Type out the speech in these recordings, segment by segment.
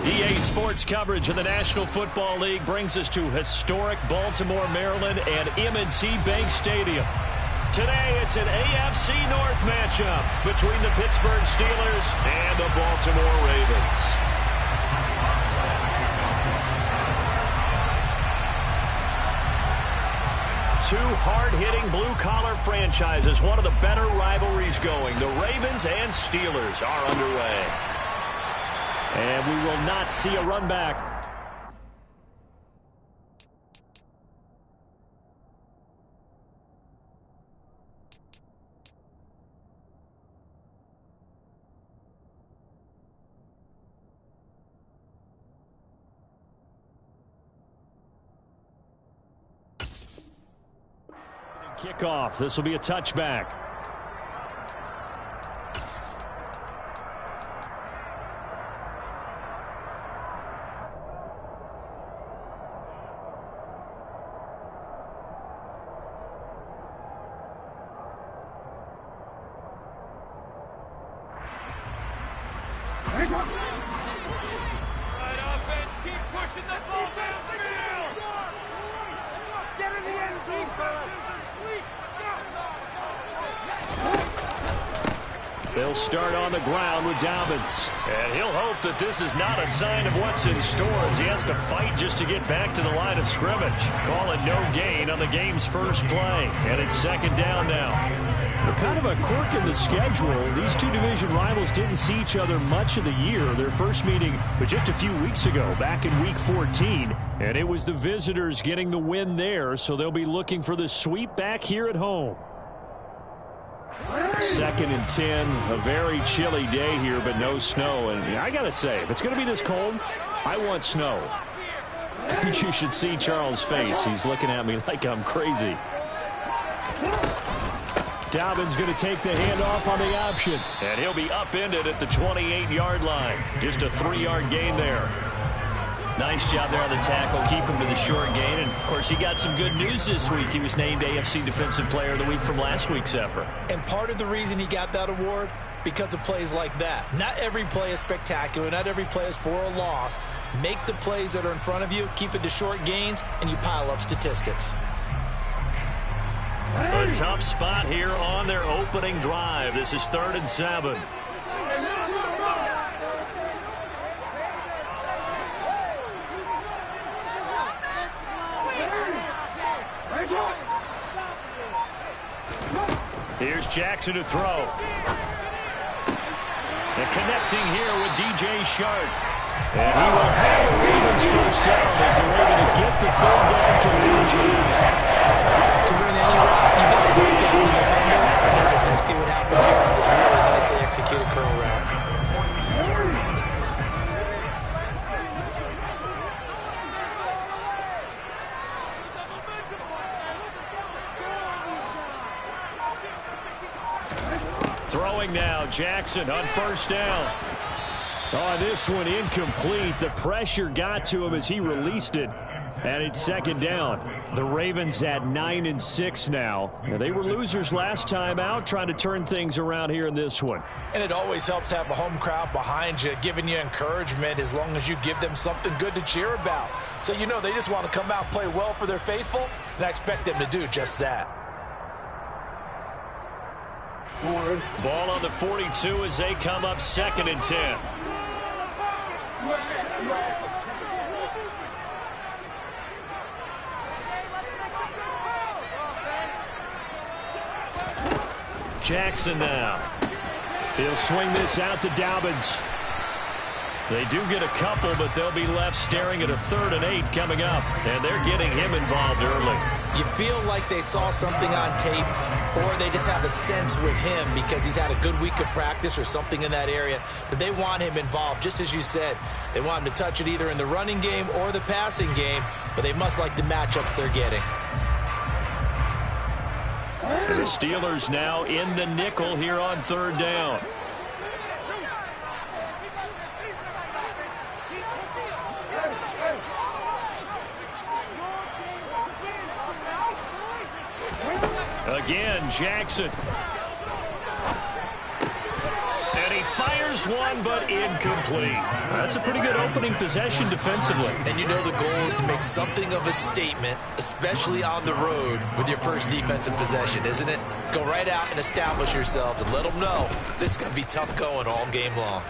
EA Sports coverage of the National Football League brings us to historic Baltimore, Maryland and M&T Bank Stadium. Today, it's an AFC North matchup between the Pittsburgh Steelers and the Baltimore Ravens. Two hard-hitting blue-collar franchises, one of the better rivalries going. The Ravens and Steelers are underway. And we will not see a run back. Kickoff. This will be a touchback. They'll start on the ground with Dobbins. And he'll hope that this is not a sign of what's in store as he has to fight just to get back to the line of scrimmage. Call it no gain on the game's first play. And it's second down now. They're kind of a quirk in the schedule. These two division rivals didn't see each other much of the year. Their first meeting was just a few weeks ago, back in Week 14. And it was the visitors getting the win there, so they'll be looking for the sweep back here at home. Second and 10, a very chilly day here, but no snow. And I got to say, if it's going to be this cold, I want snow. You should see Charles' face. He's looking at me like I'm crazy. Dobbins going to take the handoff on the option. And he'll be upended at the 28-yard line. Just a 3-yard gain there. Nice job there on the tackle. Keep him to the short gain. And, of course, he got some good news this week. He was named AFC Defensive Player of the Week from last week's effort. And part of the reason he got that award, because of plays like that. Not every play is spectacular. Not every play is for a loss. Make the plays that are in front of you, keep it to short gains, and you pile up statistics. A tough spot here on their opening drive. This is 3rd and 7. Here's Jackson to throw. And connecting here with DJ Shark. And he will have the Ravens first down as they're able to get the 3rd down conversion. To win any route, you got to break down the defender. And that's exactly what happened here on this really nicely executed curl route. Throwing now, Jackson on first down. Oh, this one incomplete. The pressure got to him as he released it. And it's second down. The Ravens at 9-6 now. They were losers last time out, trying to turn things around here in this one. And it always helps to have a home crowd behind you, giving you encouragement as long as you give them something good to cheer about. So you know they just want to come out and play well for their faithful, and I expect them to do just that. Ball on the 42 as they come up 2nd and 10. Jackson now. He'll swing this out to Dobbins. They do get a couple, but they'll be left staring at a 3rd and 8 coming up. And they're getting him involved early. You feel like they saw something on tape, or they just have a sense with him because he's had a good week of practice or something in that area that they want him involved. Just as you said, they want him to touch it either in the running game or the passing game, but they must like the matchups they're getting. And the Steelers now in the nickel here on 3rd down. Again, Jackson. And he fires Fires one, but incomplete. That's a pretty good opening possession defensively. And you know the goal is to make something of a statement, especially on the road with your first defensive possession, isn't it? Go right out and establish yourselves and let them know this is going to be tough going all game long.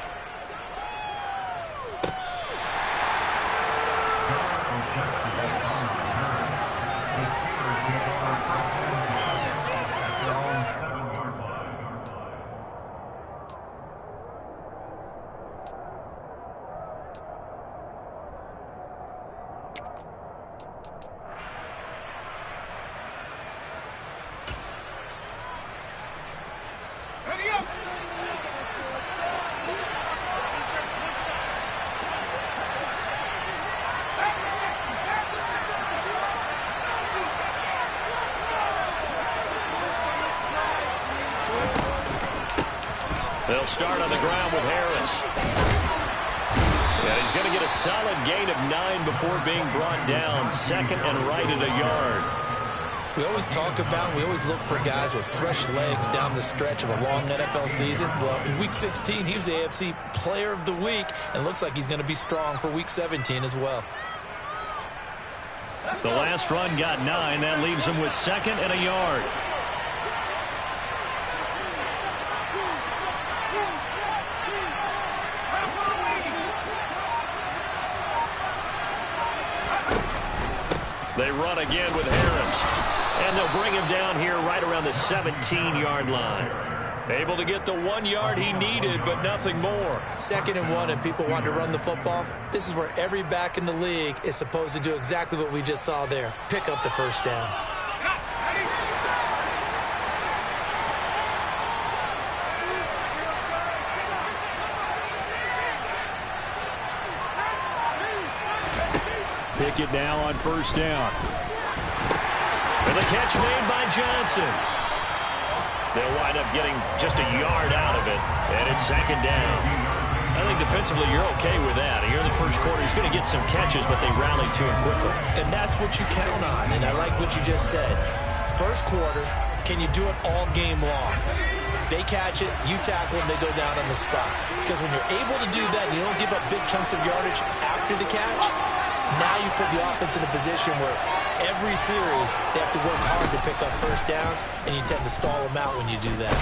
They'll start on the ground with Harris. Yeah, he's going to get a solid gain of 9 before being brought down. Second and right at a yard. We always talk about, we always look for guys with fresh legs down the stretch of a long NFL season. Well, in Week 16, he was the AFC Player of the Week, and it looks like he's going to be strong for Week 17 as well. The last run got 9. That leaves him with second and a yard. They run again with Harris. And they'll bring him down here right around the 17-yard line. Able to get the 1 yard he needed, but nothing more. 2nd and 1, and people want to run the football. This is where every back in the league is supposed to do exactly what we just saw there. Pick up the first down. Pickett now on first down. And the catch made by Johnson. They'll wind up getting just a yard out of it, and it's second down. I think defensively you're okay with that. Here in the first quarter, he's going to get some catches, but they rallied to him quickly. And that's what you count on, and I like what you just said. First quarter, can you do it all game long? They catch it, you tackle them, they go down on the spot. Because when you're able to do that, you don't give up big chunks of yardage after the catch. Now you put the offense in a position where every series they have to work hard to pick up first downs, and you tend to stall them out when you do that.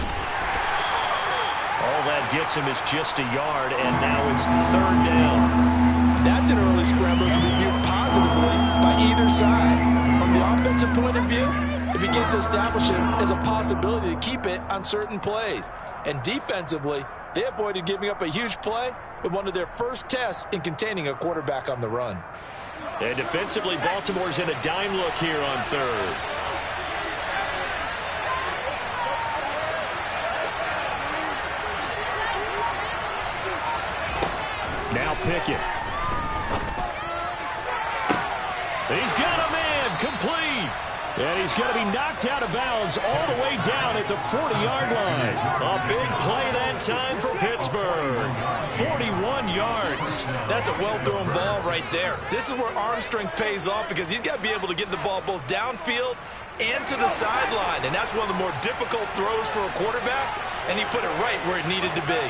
All that gets him is just a yard, and now it's third down. That's an early scramble to be viewed positively by either side. From the offensive point of view, it begins to establish it as a possibility to keep it on certain plays. And defensively, they avoided giving up a huge play with one of their first tests in containing a quarterback on the run. And defensively, Baltimore's in a dime look here on third. Now Pickett. He's got a man, complete. And he's going to be knocked out of bounds all the way down at the 40-yard line. A big play that time for Pittsburgh. 41 yards. That's a well-thrown ball right there. This is where arm strength pays off because he's got to be able to get the ball both downfield and to the sideline. And that's one of the more difficult throws for a quarterback, and he put it right where it needed to be.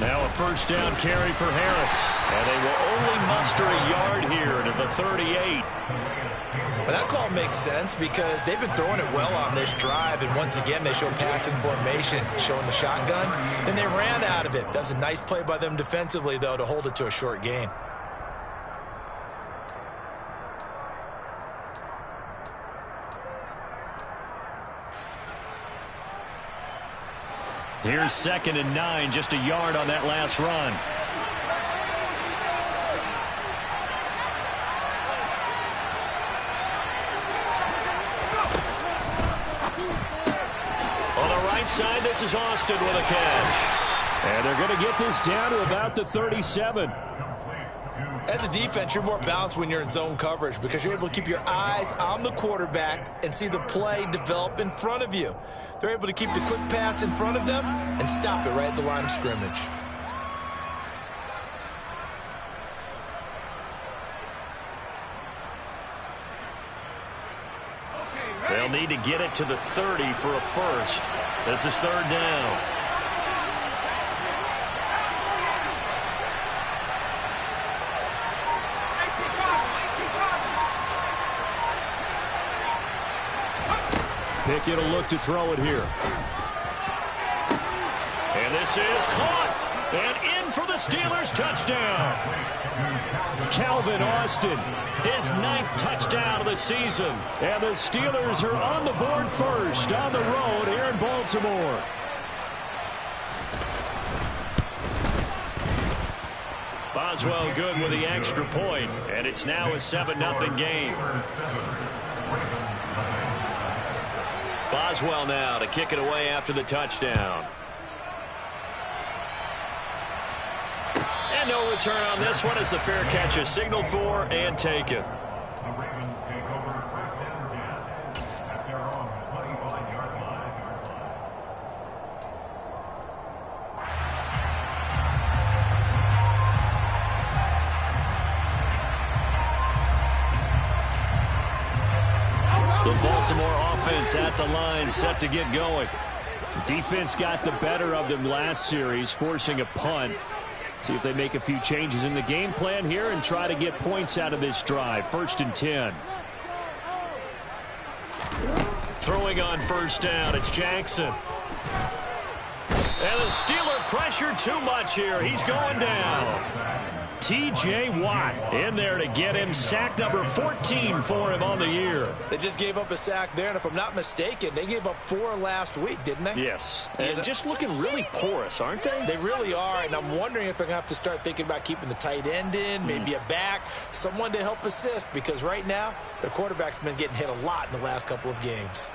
Now a first down carry for Harris. And they will only muster a yard here to the 38. But that call makes sense because they've been throwing it well on this drive. And once again, they show passing formation, showing the shotgun. Then they ran out of it. That was a nice play by them defensively, though, to hold it to a short gain. Here's 2nd and 9, just a yard on that last run. On the right side, this is Austin with a catch. And they're going to get this down to about the 37. As a defense, you're more balanced when you're in zone coverage because you're able to keep your eyes on the quarterback and see the play develop in front of you. They're able to keep the quick pass in front of them and stop it right at the line of scrimmage. They'll need to get it to the 30 for a first. This is third down. Pickett will look to throw it here. And this is caught. And in for the Steelers touchdown. Calvin Austin, his 9th touchdown of the season. And the Steelers are on the board first on the road here in Baltimore. Boswell good with the extra point, and it's now a 7-0 game. Boswell now to kick it away after the touchdown. And no return on this one as the fair catch is signaled for and taken. The Baltimore offense at the line, set to get going. Defense got the better of them last series, forcing a punt. See if they make a few changes in the game plan here and try to get points out of this drive. 1st and 10. Throwing on first down, it's Jackson. And the Steeler pressure too much here. He's going down. T.J. Watt in there to get him. Sack number 14 for him on the year. They just gave up a sack there, and if I'm not mistaken, they gave up 4 last week, didn't they? Yes. And just looking really porous, aren't they? They really are, and I'm wondering if they're going to have to start thinking about keeping the tight end in, maybe a back, someone to help assist, because right now, their quarterback's been getting hit a lot in the last couple of games.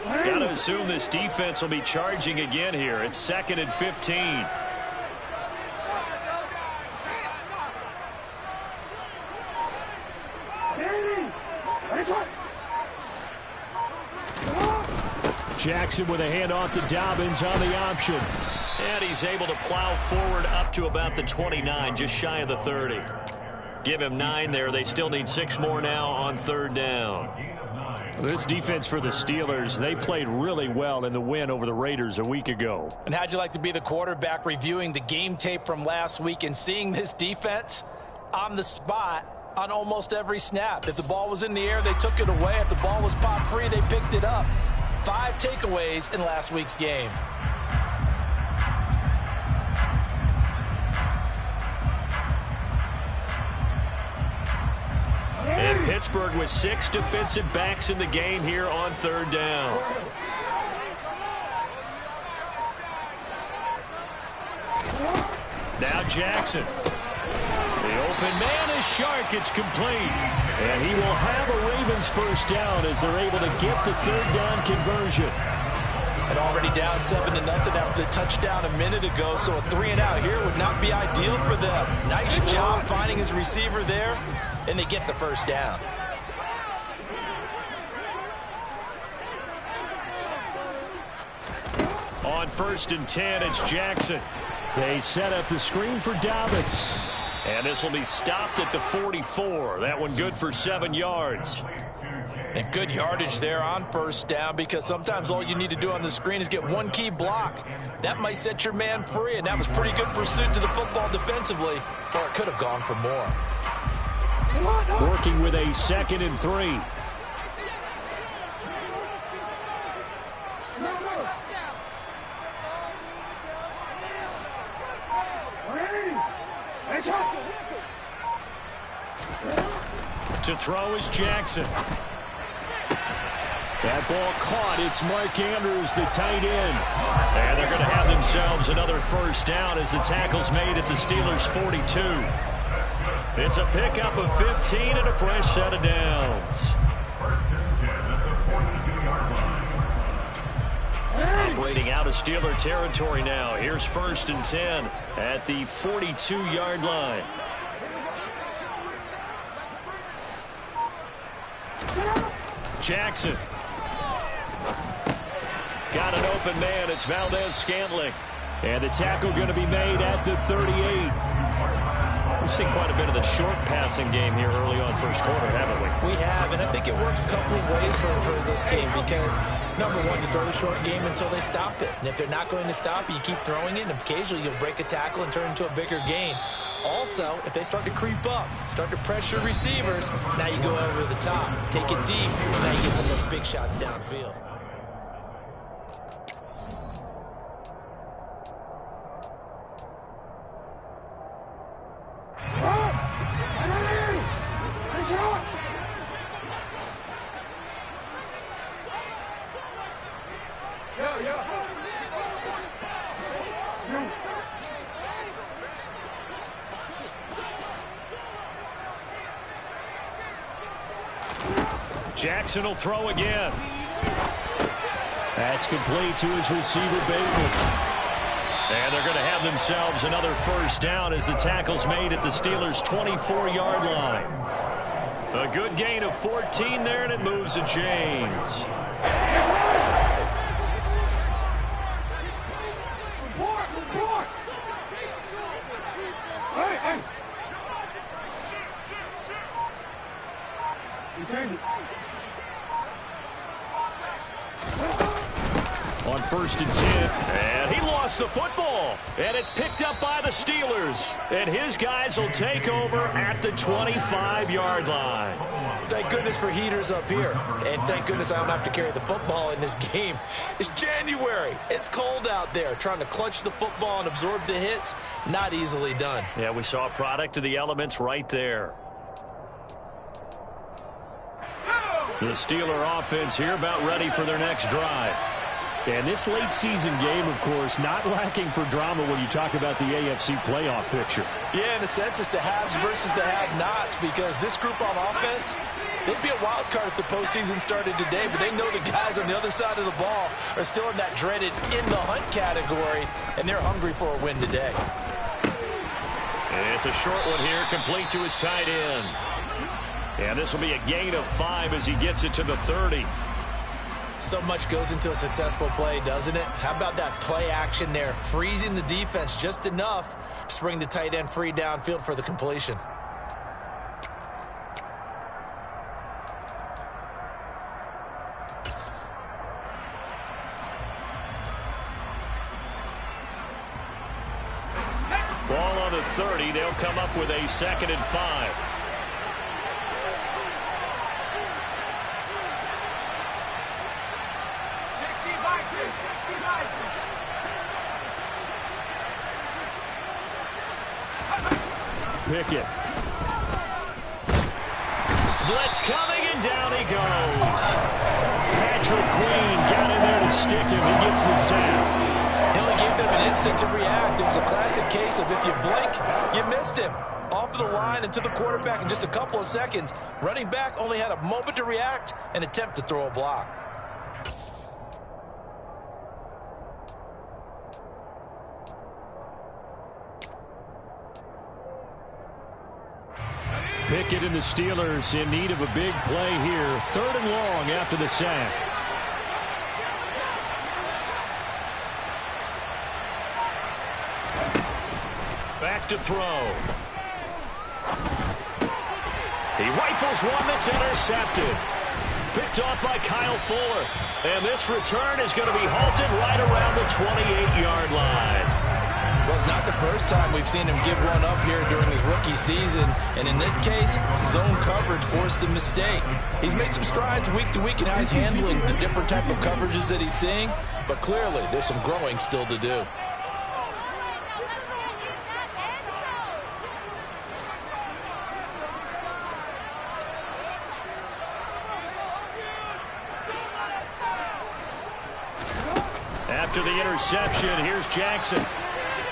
Got to assume this defense will be charging again here. It's 2nd and 15. Jackson with a handoff to Dobbins on the option. And he's able to plow forward up to about the 29, just shy of the 30. Give him 9 there. They still need 6 more now on third down. This defense for the Steelers, they played really well in the win over the Raiders a week ago. And how'd you like to be the quarterback reviewing the game tape from last week and seeing this defense on the spot on almost every snap? If the ball was in the air, they took it away. If the ball was pop free, they picked it up. 5 takeaways in last week's game. And Pittsburgh with 6 defensive backs in the game here on third down. Now Jackson. The open man is Shark. It's complete. And he will have a Ravens first down as they're able to get the third down conversion. And already down 7-0 after the touchdown a minute ago, so a 3-and-out here would not be ideal for them. Nice job finding his receiver there, and they get the first down. On 1st and 10, it's Jackson. They set up the screen for Dobbins. And this will be stopped at the 44. That one good for 7 yards. And good yardage there on first down, because sometimes all you need to do on the screen is get one key block. That might set your man free, and that was pretty good pursuit to the football defensively, or it could have gone for more. Working with a 2nd and 3. To throw is Jackson. That ball caught. It's Mark Andrews, the tight end. And they're going to have themselves another first down as the tackle's made at the Steelers' 42. It's a pickup of 15 and a fresh set of downs. Operating out of Steeler territory now. Here's 1st and 10 at the 42-yard line. Jackson. Got an open man. It's Valdez Scantling. And the tackle going to be made at the 38. We've seen quite a bit of the short passing game here early on first quarter, haven't we? We have, and I think it works a couple of ways for this team because, number one, you throw the short game until they stop it. And if they're not going to stop it, you keep throwing it, and occasionally you'll break a tackle and turn it into a bigger gain. Also, if they start to creep up, start to pressure receivers, now you go over the top, take it deep, now you get some of those big shots downfield. Jackson will throw again. That's complete to his receiver, Bateman. And they're going to have themselves another first down as the tackle's made at the Steelers' 24-yard line. A good gain of 14 there, and it moves the chains. On 1st and 10, and he lost the football, and it's picked up by the Steelers, and his guys will take over at the 25-yard line. Thank goodness for heaters up here, and thank goodness I don't have to carry the football in this game. It's January. It's cold out there. Trying to clutch the football and absorb the hits, not easily done. Yeah, we saw a product of the elements right there. The Steeler offense here about ready for their next drive. And this late season game, of course, not lacking for drama when you talk about the AFC playoff picture. Yeah, in a sense, it's the haves versus the have-nots because this group on offense, they'd be a wild card if the postseason started today, but they know the guys on the other side of the ball are still in that dreaded in-the-hunt category, and they're hungry for a win today. And it's a short one here, complete to his tight end. And this will be a gain of 5 as he gets it to the 30. So much goes into a successful play, doesn't it? How about that play action there, freezing the defense just enough to bring the tight end free downfield for the completion. Ball on the 30. They'll come up with a 2nd and 5. Pickett. Blitz coming, and down he goes. Patrick Queen got in there to stick him. He gets the sack. He only gave them an instant to react. It was a classic case of if you blink, you missed him. Off of the line and to the quarterback in just a couple of seconds. Running back only had a moment to react and attempt to throw a block. Pickett and the Steelers in need of a big play here. 3rd and long after the sack. Back to throw. He rifles one that's intercepted. Picked off by Kyle Fuller. And this return is going to be halted right around the 28-yard line. Well, it's not the first time we've seen him give one up here during his rookie season. And in this case, zone coverage forced the mistake. He's made some strides week to week in how he's handling the different type of coverages that he's seeing. But clearly, there's some growing still to do. After the interception, here's Jackson.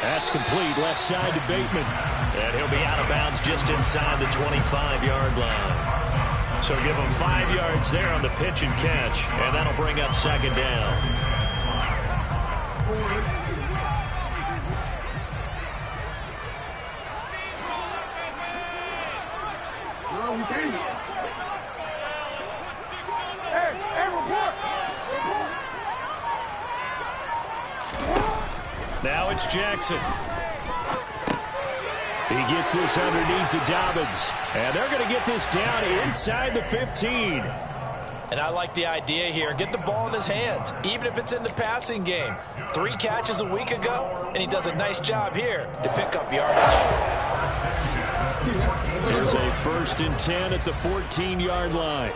That's complete, left side to Bateman. And he'll be out of bounds just inside the 25-yard line. So give him 5 yards there on the pitch and catch, and that'll bring up 2nd down. Now it's Jackson. He gets this underneath to Dobbins. And they're going to get this down inside the 15. And I like the idea here. Get the ball in his hands, even if it's in the passing game. 3 catches a week ago, and he does a nice job here to pick up yardage. Here's a 1st and 10 at the 14-yard line.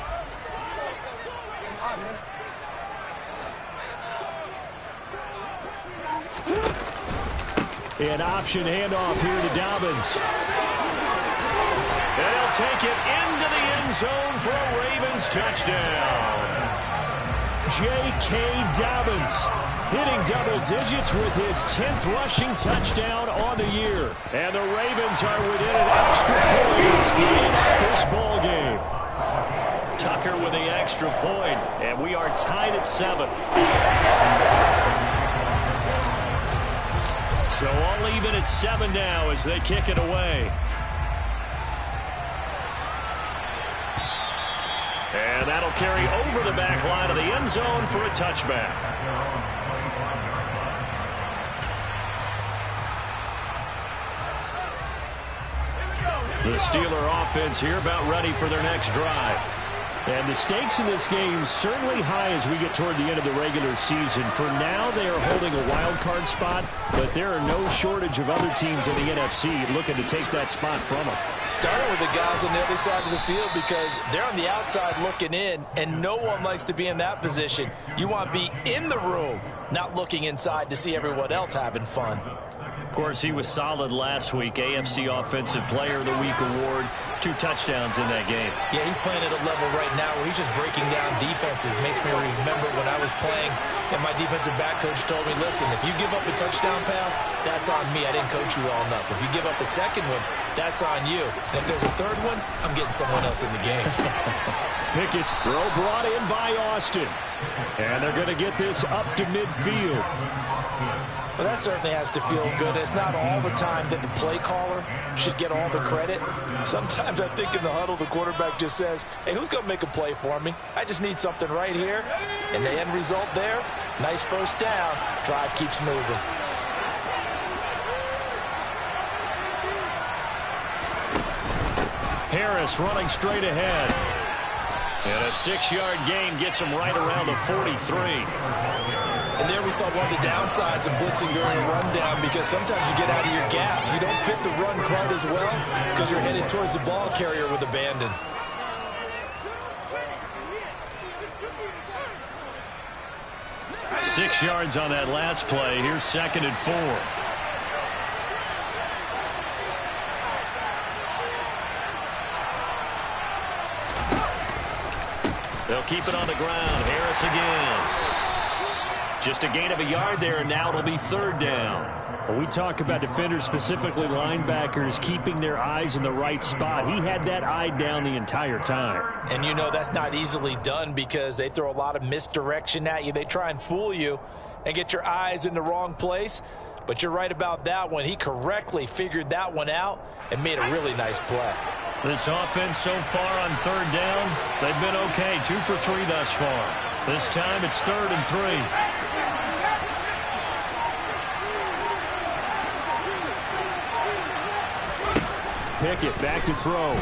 An option handoff here to Dobbins. And he'll take it into the end zone for a Ravens touchdown. J.K. Dobbins hitting double digits with his 10th rushing touchdown on the year. And the Ravens are within an extra point tying up this ball game. Tucker with the extra point, and we are tied at 7. So all even at 7 now as they kick it away. And that'll carry over the back line of the end zone for a touchback. The Steeler offense here about ready for their next drive. And the stakes in this game certainly high as we get toward the end of the regular season. For now, they are holding a wild card spot, but there are no shortage of other teams in the NFC looking to take that spot from them. Starting with the guys on the other side of the field because they're on the outside looking in, and no one likes to be in that position. You want to be in the room, not looking inside to see everyone else having fun. Of course, he was solid last week. AFC Offensive Player of the Week award. 2 touchdowns in that game. Yeah, he's playing at a level right now where he's just breaking down defenses. Makes me remember when I was playing and my defensive back coach told me, listen, if you give up a touchdown pass, that's on me. I didn't coach you well enough. If you give up a second one, that's on you. And if there's a third one, I'm getting someone else in the game. Pickett's throw brought in by Austin. And they're going to get this up to midfield. Well, that certainly has to feel good. It's not all the time that the play caller should get all the credit. Sometimes I think in the huddle, the quarterback just says, hey, who's going to make a play for me? I just need something right here. And the end result there, nice first down. Drive keeps moving. Harris running straight ahead. And a 6-yard gain gets him right around the 43. And there we saw one of the downsides of blitzing during a rundown because sometimes you get out of your gaps. You don't fit the run quite as well because you're headed towards the ball carrier with abandon. Six yards on that last play. Here's 2nd and 4. They'll keep it on the ground. Harris again. Just a gain of a yard there, and now it'll be 3rd down. When we talk about defenders, specifically linebackers, keeping their eyes in the right spot, he had that eye down the entire time. And you know that's not easily done because they throw a lot of misdirection at you. They try and fool you and get your eyes in the wrong place. But you're right about that one. He correctly figured that one out and made a really nice play. This offense so far on 3rd down, they've been okay. 2 for 3 thus far. This time it's 3rd and 3. Pickett back to throw.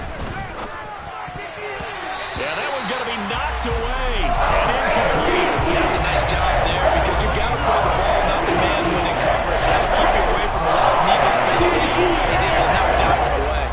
Yeah, that one going to be knocked away and incomplete. That's a nice job there because you got to play the ball, not the man when in coverage. That'll keep you away from a lot of needless penalties. He's able to knock that one away.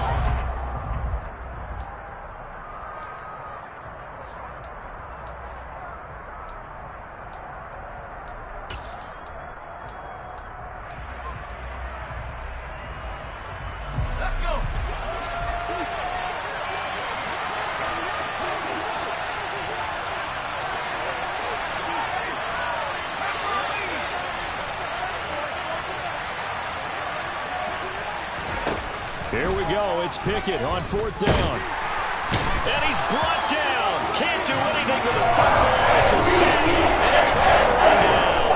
Here we go. It's Pickett on 4th down. And he's brought down. Can't do anything with the football. It's a sack. And it's right down.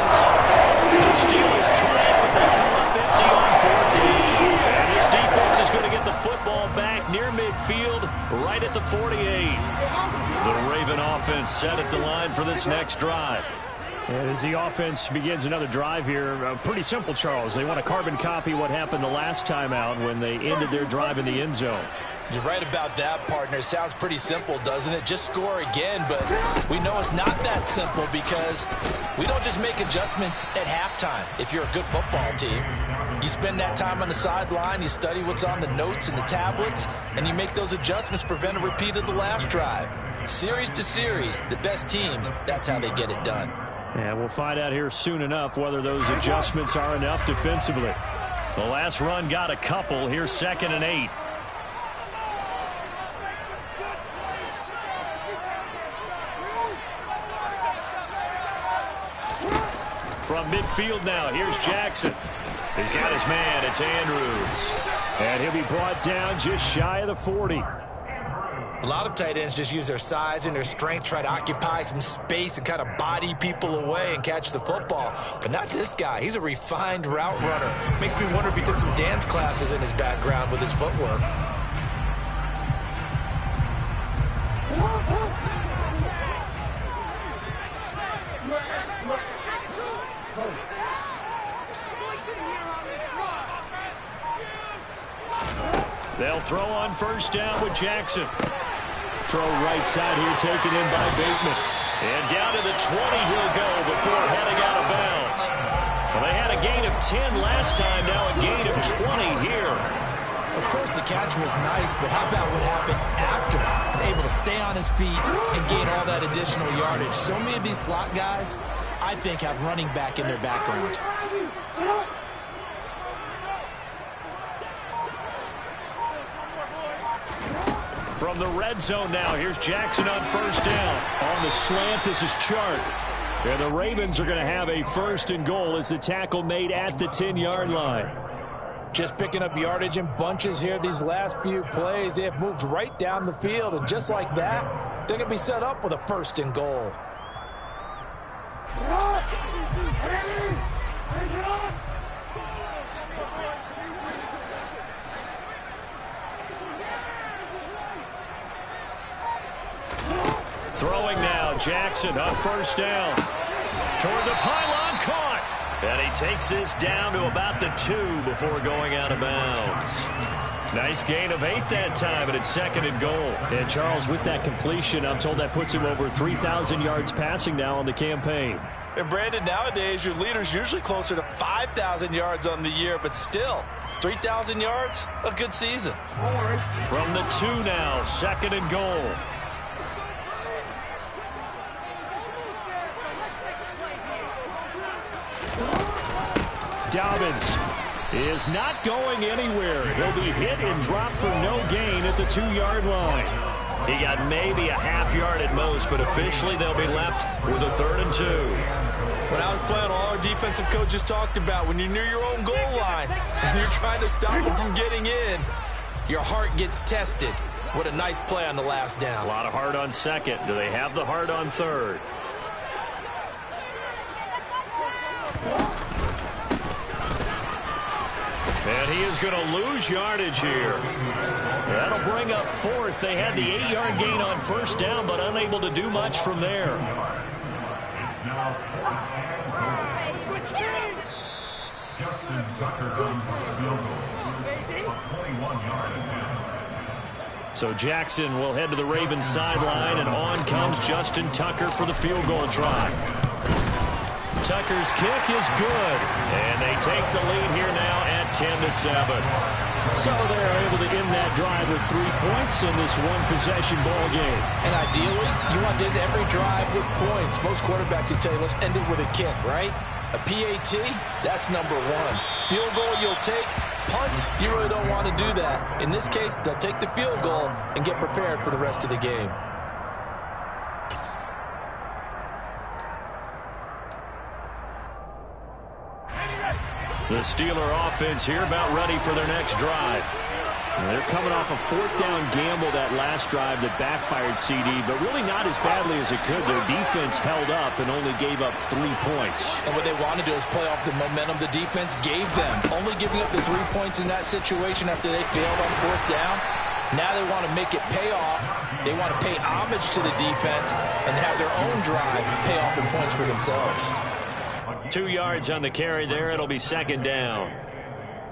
The Steelers trying, but they come up empty on 4th down. And this defense is going to get the football back near midfield, right at the 48. The Raven offense set at the line for this next drive. And as the offense begins another drive here, pretty simple, Charles. They want to carbon copy what happened the last time out when they ended their drive in the end zone. You're right about that, partner. It sounds pretty simple, doesn't it? Just score again, but we know it's not that simple because we don't just make adjustments at halftime. If you're a good football team, you spend that time on the sideline, you study what's on the notes and the tablets, and you make those adjustments, prevent a repeat of the last drive. Series to series, the best teams, that's how they get it done. And we'll find out here soon enough whether those adjustments are enough defensively. The last run got a couple. Here's 2nd and 8. From midfield now, here's Jackson. He's got his man. It's Andrews. And he'll be brought down just shy of the 40. A lot of tight ends just use their size and their strength, try to occupy some space and kind of body people away and catch the football. But not this guy. He's a refined route runner. Makes me wonder if he took some dance classes in his background with his footwork. They'll throw on first down with Jackson. Throw right side here taken in by Bateman. And down to the 20 he'll go before heading out of bounds. Well, they had a gain of 10 last time, now a gain of 20 here. Of course, the catch was nice, but how about what happened after? Able to stay on his feet and gain all that additional yardage. So many of these slot guys, I think, have running back in their background. From the red zone now, here's Jackson on first down. On the slant, this is Chark. And the Ravens are going to have a 1st and goal as the tackle made at the 10-yard line. Just picking up yardage in bunches here these last few plays. They have moved right down the field, and just like that, they're going to be set up with a 1st and goal. Throwing now, Jackson on first down. Toward the pylon, caught. And he takes this down to about the 2 before going out of bounds. Nice gain of 8 that time, and it's 2nd and goal. And Charles, with that completion, I'm told that puts him over 3,000 yards passing now on the campaign. And Brandon, nowadays your leader's usually closer to 5,000 yards on the year, but still, 3,000 yards, a good season. From the 2 now, 2nd and goal. Dobbins is not going anywhere. He'll be hit and dropped for no gain at the 2-yard line. He got maybe a half yard at most, but officially they'll be left with a 3rd and 2. When I was playing, all our defensive coaches talked about when you're near your own goal line and you're trying to stop them from getting in, your heart gets tested. What a nice play on the last down. A lot of heart on 2nd. Do they have the heart on 3rd? And he is going to lose yardage here. That'll bring up 4th. They had the 8-yard gain on first down, but unable to do much from there. So Jackson will head to the Ravens sideline, and on comes Justin Tucker for the field goal try. Tucker's kick is good, and they take the lead here now at 10-7. So they're able to end that drive with 3 points in this one-possession ball game. And ideally, you want to end every drive with points. Most quarterbacks will tell you, let's end it with a kick, right? A PAT, that's number 1. Field goal you'll take. Punts, you really don't want to do that. In this case, they'll take the field goal and get prepared for the rest of the game. The Steeler offense here about ready for their next drive. They're coming off a 4th down gamble that last drive that backfired CD, but really not as badly as it could. Their defense held up and only gave up 3 points. And what they want to do is play off the momentum the defense gave them. Only giving up the 3 points in that situation after they failed on 4th down, Now they want to make it pay off. They want to pay homage to the defense and have their own drive pay off in points for themselves. 2 yards on the carry there. It'll be second down.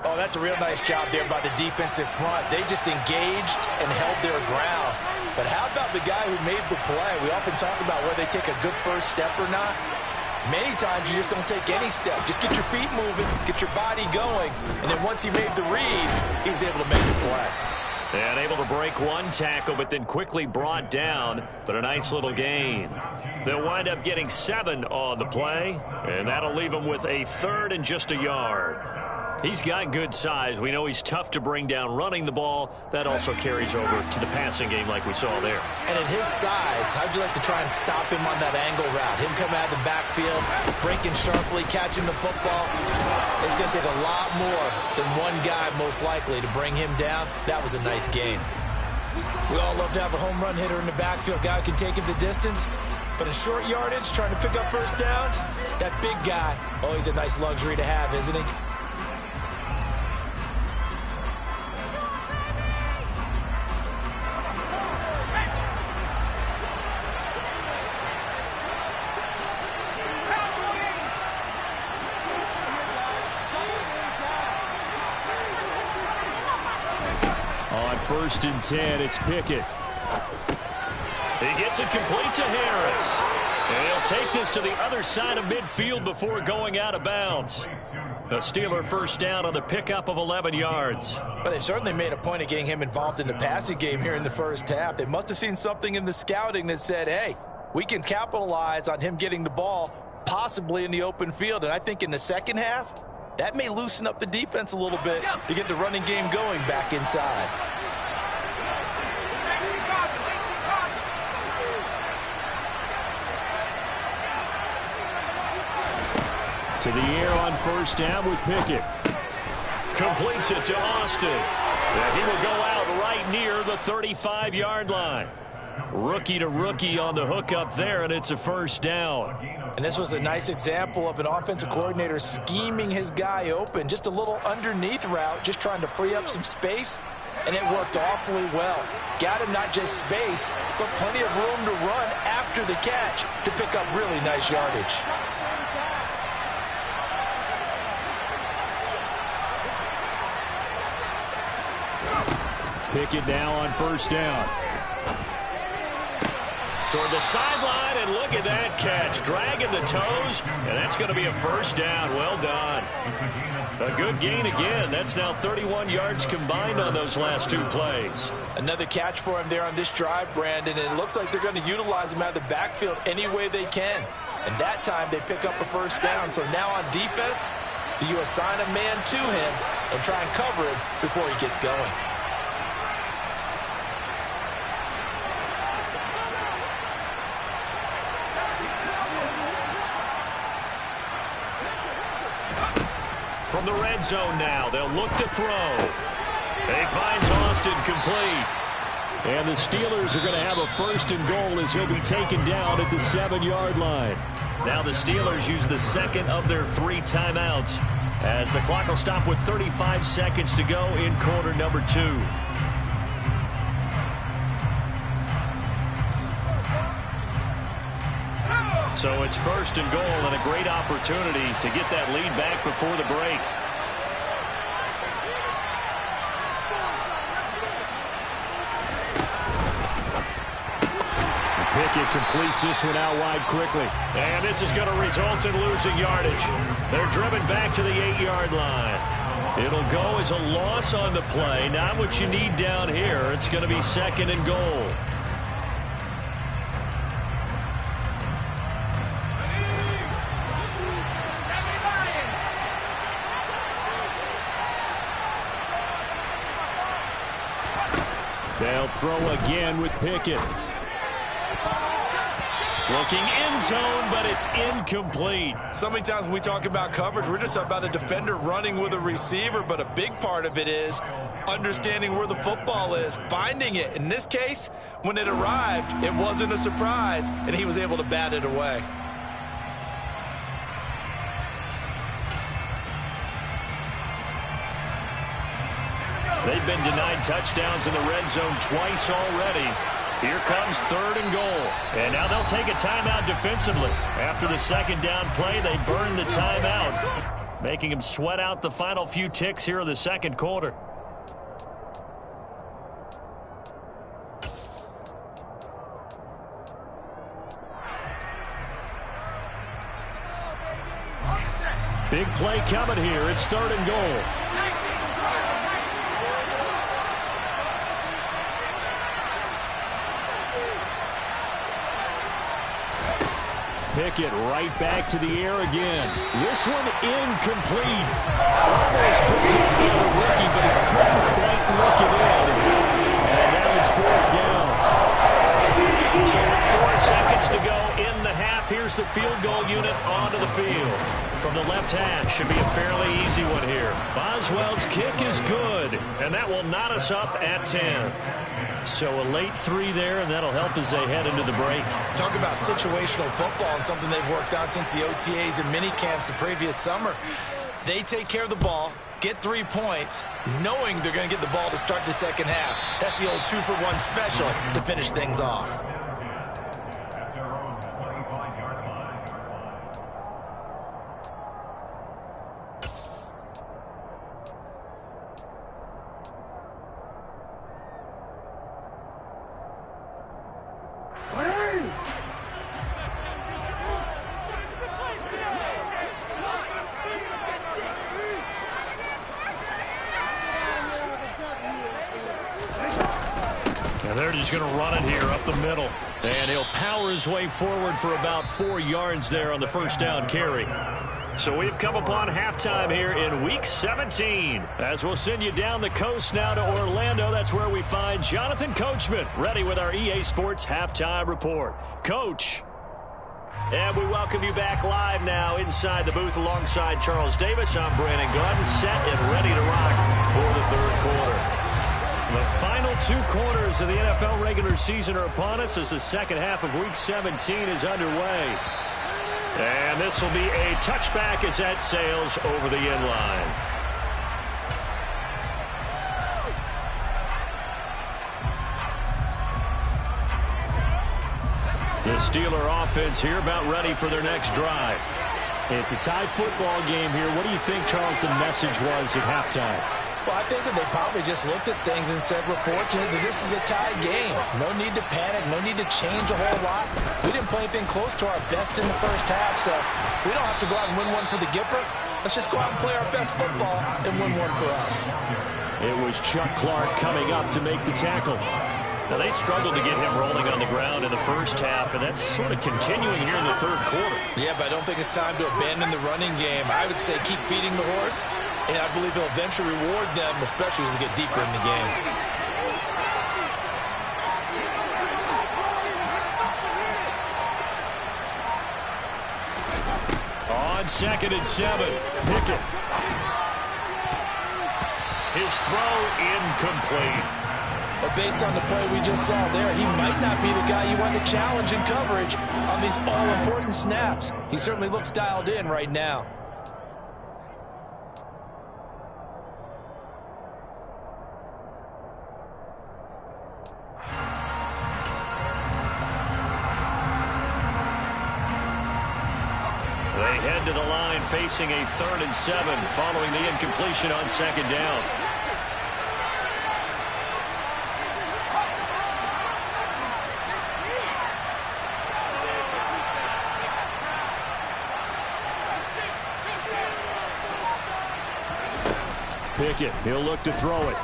Oh, that's a real nice job there by the defensive front. They just engaged and held their ground. But how about the guy who made the play? We often talk about whether they take a good first step or not. Many times you just don't take any step. Just get your feet moving, get your body going, and then once he made the read, he was able to make the play. And able to break one tackle, but then quickly brought down. But a nice little gain. They'll wind up getting 7 on the play, and that'll leave them with a 3rd and just a yard. He's got good size. We know he's tough to bring down running the ball. That also carries over to the passing game like we saw there. And at his size, how'd you like to try and stop him on that angle route? Him coming out of the backfield, breaking sharply, catching the football. It's going to take a lot more than one guy, most likely, to bring him down. That was a nice game. We all love to have a home run hitter in the backfield. Guy who can take it the distance. But in short yardage, trying to pick up first downs, that big guy, always a nice luxury to have, isn't he? On 1st and 10, it's Pickett. He gets it complete to Harris. And he'll take this to the other side of midfield before going out of bounds. A Steeler first down on the pickup of 11 yards. But they certainly made a point of getting him involved in the passing game here in the first half. They must have seen something in the scouting that said, hey, we can capitalize on him getting the ball possibly in the open field. And I think in the second half, that may loosen up the defense a little bit to get the running game going back inside. To the air on 1st down with Pickett. Completes it to Austin. And he will go out right near the 35-yard line. Rookie to rookie on the hookup there, and it's a first down. And this was a nice example of an offensive coordinator scheming his guy open. Just a little underneath route, just trying to free up some space, and it worked awfully well. Got him not just space, but plenty of room to run after the catch to pick up really nice yardage. Pickett now on 1st down. Toward the sideline, and look at that catch. Dragging the toes, and that's going to be a first down. Well done. A good gain again. That's now 31 yards combined on those last 2 plays. Another catch for him there on this drive, Brandon, and it looks like they're going to utilize him out of the backfield any way they can. And that time they pick up a first down. So now on defense, do you assign a man to him and try and cover him before he gets going? From the red zone now, they'll look to throw. He finds Austin complete. And the Steelers are going to have a 1st and goal as he'll be taken down at the 7-yard line. Now the Steelers use the second of their 3 timeouts as the clock will stop with 35 seconds to go in quarter number 2. So it's 1st and goal and a great opportunity to get that lead back before the break. Pickett completes this one out wide quickly. And this is going to result in losing yardage. They're driven back to the 8-yard line. It'll go as a loss on the play. Not what you need down here. It's going to be 2nd and goal. They'll throw again with Pickett. Looking end zone, but it's incomplete. So many times when we talk about coverage, we're just about a defender running with a receiver, but a big part of it is understanding where the football is, finding it. In this case, when it arrived, it wasn't a surprise, and he was able to bat it away. They've been denied touchdowns in the red zone twice already. Here comes 3rd and goal. And now they'll take a timeout defensively. After the second down play, they burn the timeout, making them sweat out the final few ticks here in the second quarter. Big play coming here. It's 3rd and goal. Pickett right back to the air again. This one incomplete. Almost picked up by the rookie, but he couldn't quite look it in. And now it's 4th down. So with 4 seconds to go in the half, here's the field goal unit onto the field. From the left half, should be a fairly easy one here. Boswell's kick is good, and that will knot us up at 10. So a late 3 there, and that'll help as they head into the break. Talk about situational football and something they've worked on since the OTAs and mini camps the previous summer. They take care of the ball, get 3 points, knowing they're going to get the ball to start the second half. That's the old 2-for-1 special to finish things off. They're just going to run it here up the middle. And he'll power his way forward for about 4 yards there on the first down carry. So we've come upon halftime here in Week 17. As we'll send you down the coast now to Orlando, that's where we find Jonathan Coachman, ready with our EA Sports Halftime Report. Coach. And we welcome you back live now inside the booth alongside Charles Davis. I'm Brandon Gordon, set and ready to rock for the 3rd quarter. The final 2 quarters of the NFL regular season are upon us as the second half of Week 17 is underway. And this will be a touchback as that sails over the end line. The Steeler offense here about ready for their next drive. It's a tie football game here. What do you think, Charles, the message was at halftime? Well, I think that they probably just looked at things and said, we're fortunate that this is a tie game. No need to panic. No need to change a whole lot. We didn't play anything close to our best in the first half, so we don't have to go out and win one for the Gipper. Let's just go out and play our best football and win one for us. It was Chuck Clark coming up to make the tackle. Now, they struggled to get him rolling on the ground in the first half, and that's sort of continuing here in the 3rd quarter. Yeah, but I don't think it's time to abandon the running game. I would say keep feeding the horse, and I believe he'll eventually reward them, especially as we get deeper in the game. On 2nd and 7, Pickett. His throw incomplete. But based on the play we just saw there, he might not be the guy you want to challenge in coverage on these all-important snaps. He certainly looks dialed in right now. They head to the line facing a 3rd and 7 following the incompletion on 2nd down. Pickett, he'll look to throw it.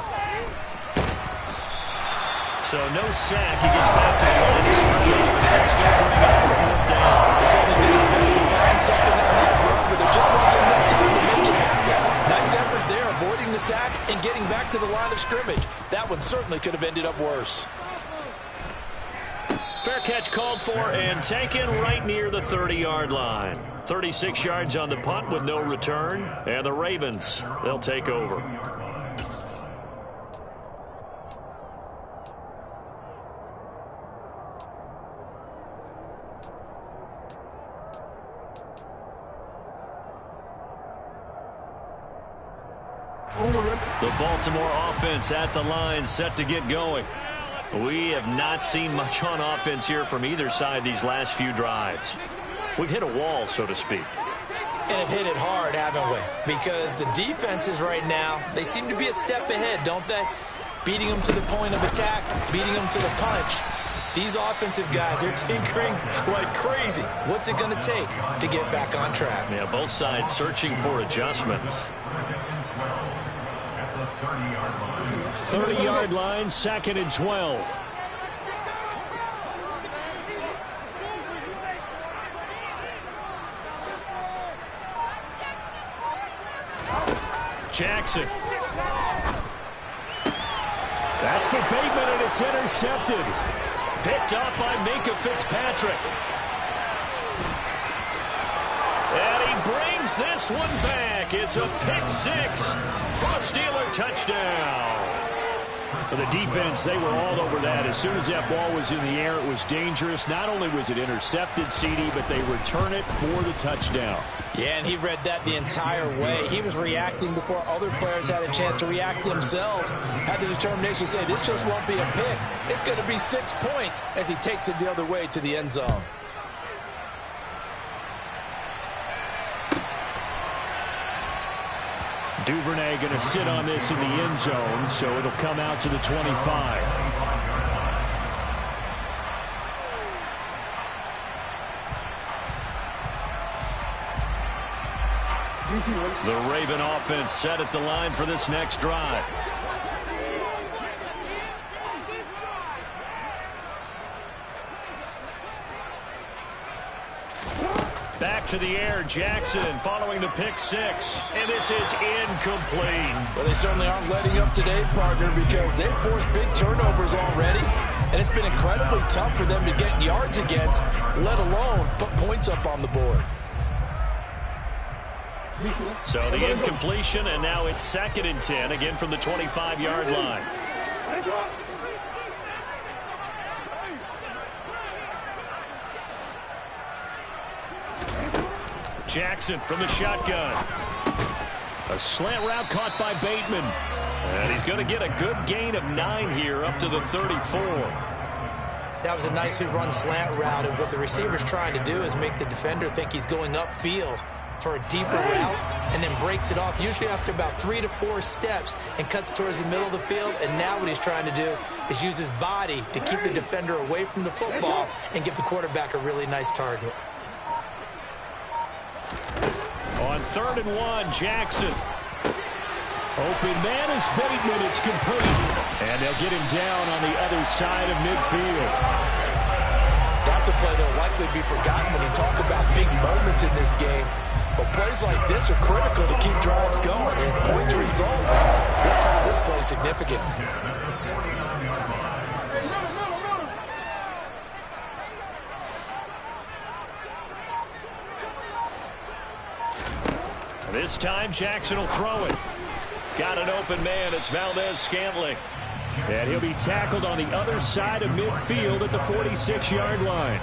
So no sack. He gets back to the line of scrimmage, but he'll still bring up the 4th down. He's only did his best to find something on that run, but there just wasn't enough time to make it happen. Nice effort there, avoiding the sack and getting back to the line of scrimmage. That one certainly could have ended up worse. Fair catch called for and taken right near the 30-yard line. 36 yards on the punt with no return. And the Ravens, they'll take over. On the The Baltimore offense at the line, set to get going. We have not seen much on offense here from either side these last few drives. We've hit a wall, so to speak. And have hit it hard, haven't we? Because the defenses right now, they seem to be a step ahead, don't they? Beating them to the point of attack, beating them to the punch. These offensive guys are tinkering like crazy. What's it going to take to get back on track? Yeah, both sides searching for adjustments. 30-yard line, 2nd and 12. Jackson. That's for Bateman, and it's intercepted. Picked up by Minkah Fitzpatrick. And he brings this one back. It's a pick six for a Steeler touchdown. For the defense, they were all over that. As soon as that ball was in the air, it was dangerous. Not only was it intercepted, CD, but they return it for the touchdown. Yeah, and he read that the entire way. He was reacting before other players had a chance to react themselves. Had the determination to say, this just won't be a pick. It's going to be 6 points as he takes it the other way to the end zone. Duvernay going to sit on this in the end zone, so it'll come out to the 25. The Raven offense set at the line for this next drive. Back to the air, Jackson following the pick six, and this is incomplete. Well, they certainly aren't letting up today, partner, because they've forced big turnovers already, and it's been incredibly tough for them to get yards against, let alone put points up on the board. So the incompletion, and now it's 2nd and 10, again from the 25-yard line. Jackson from the shotgun. A slant route caught by Bateman. And he's going to get a good gain of 9 here up to the 34. That was a nicely run slant route, and what the receiver's trying to do is make the defender think he's going upfield for a deeper route, and then breaks it off, usually after about 3 to 4 steps, and cuts towards the middle of the field. And now what he's trying to do is use his body to keep the defender away from the football and give the quarterback a really nice target. On 3rd and 1, Jackson. Open man is Bateman. It's complete. And they'll get him down on the other side of midfield. That's a play that will likely be forgotten when you talk about big moments in this game. But plays like this are critical to keep drives going, and points result. We'll call this play significant. This time Jackson will throw it. Got an open man. It's Valdez-Scantling. And he'll be tackled on the other side of midfield at the 46-yard line.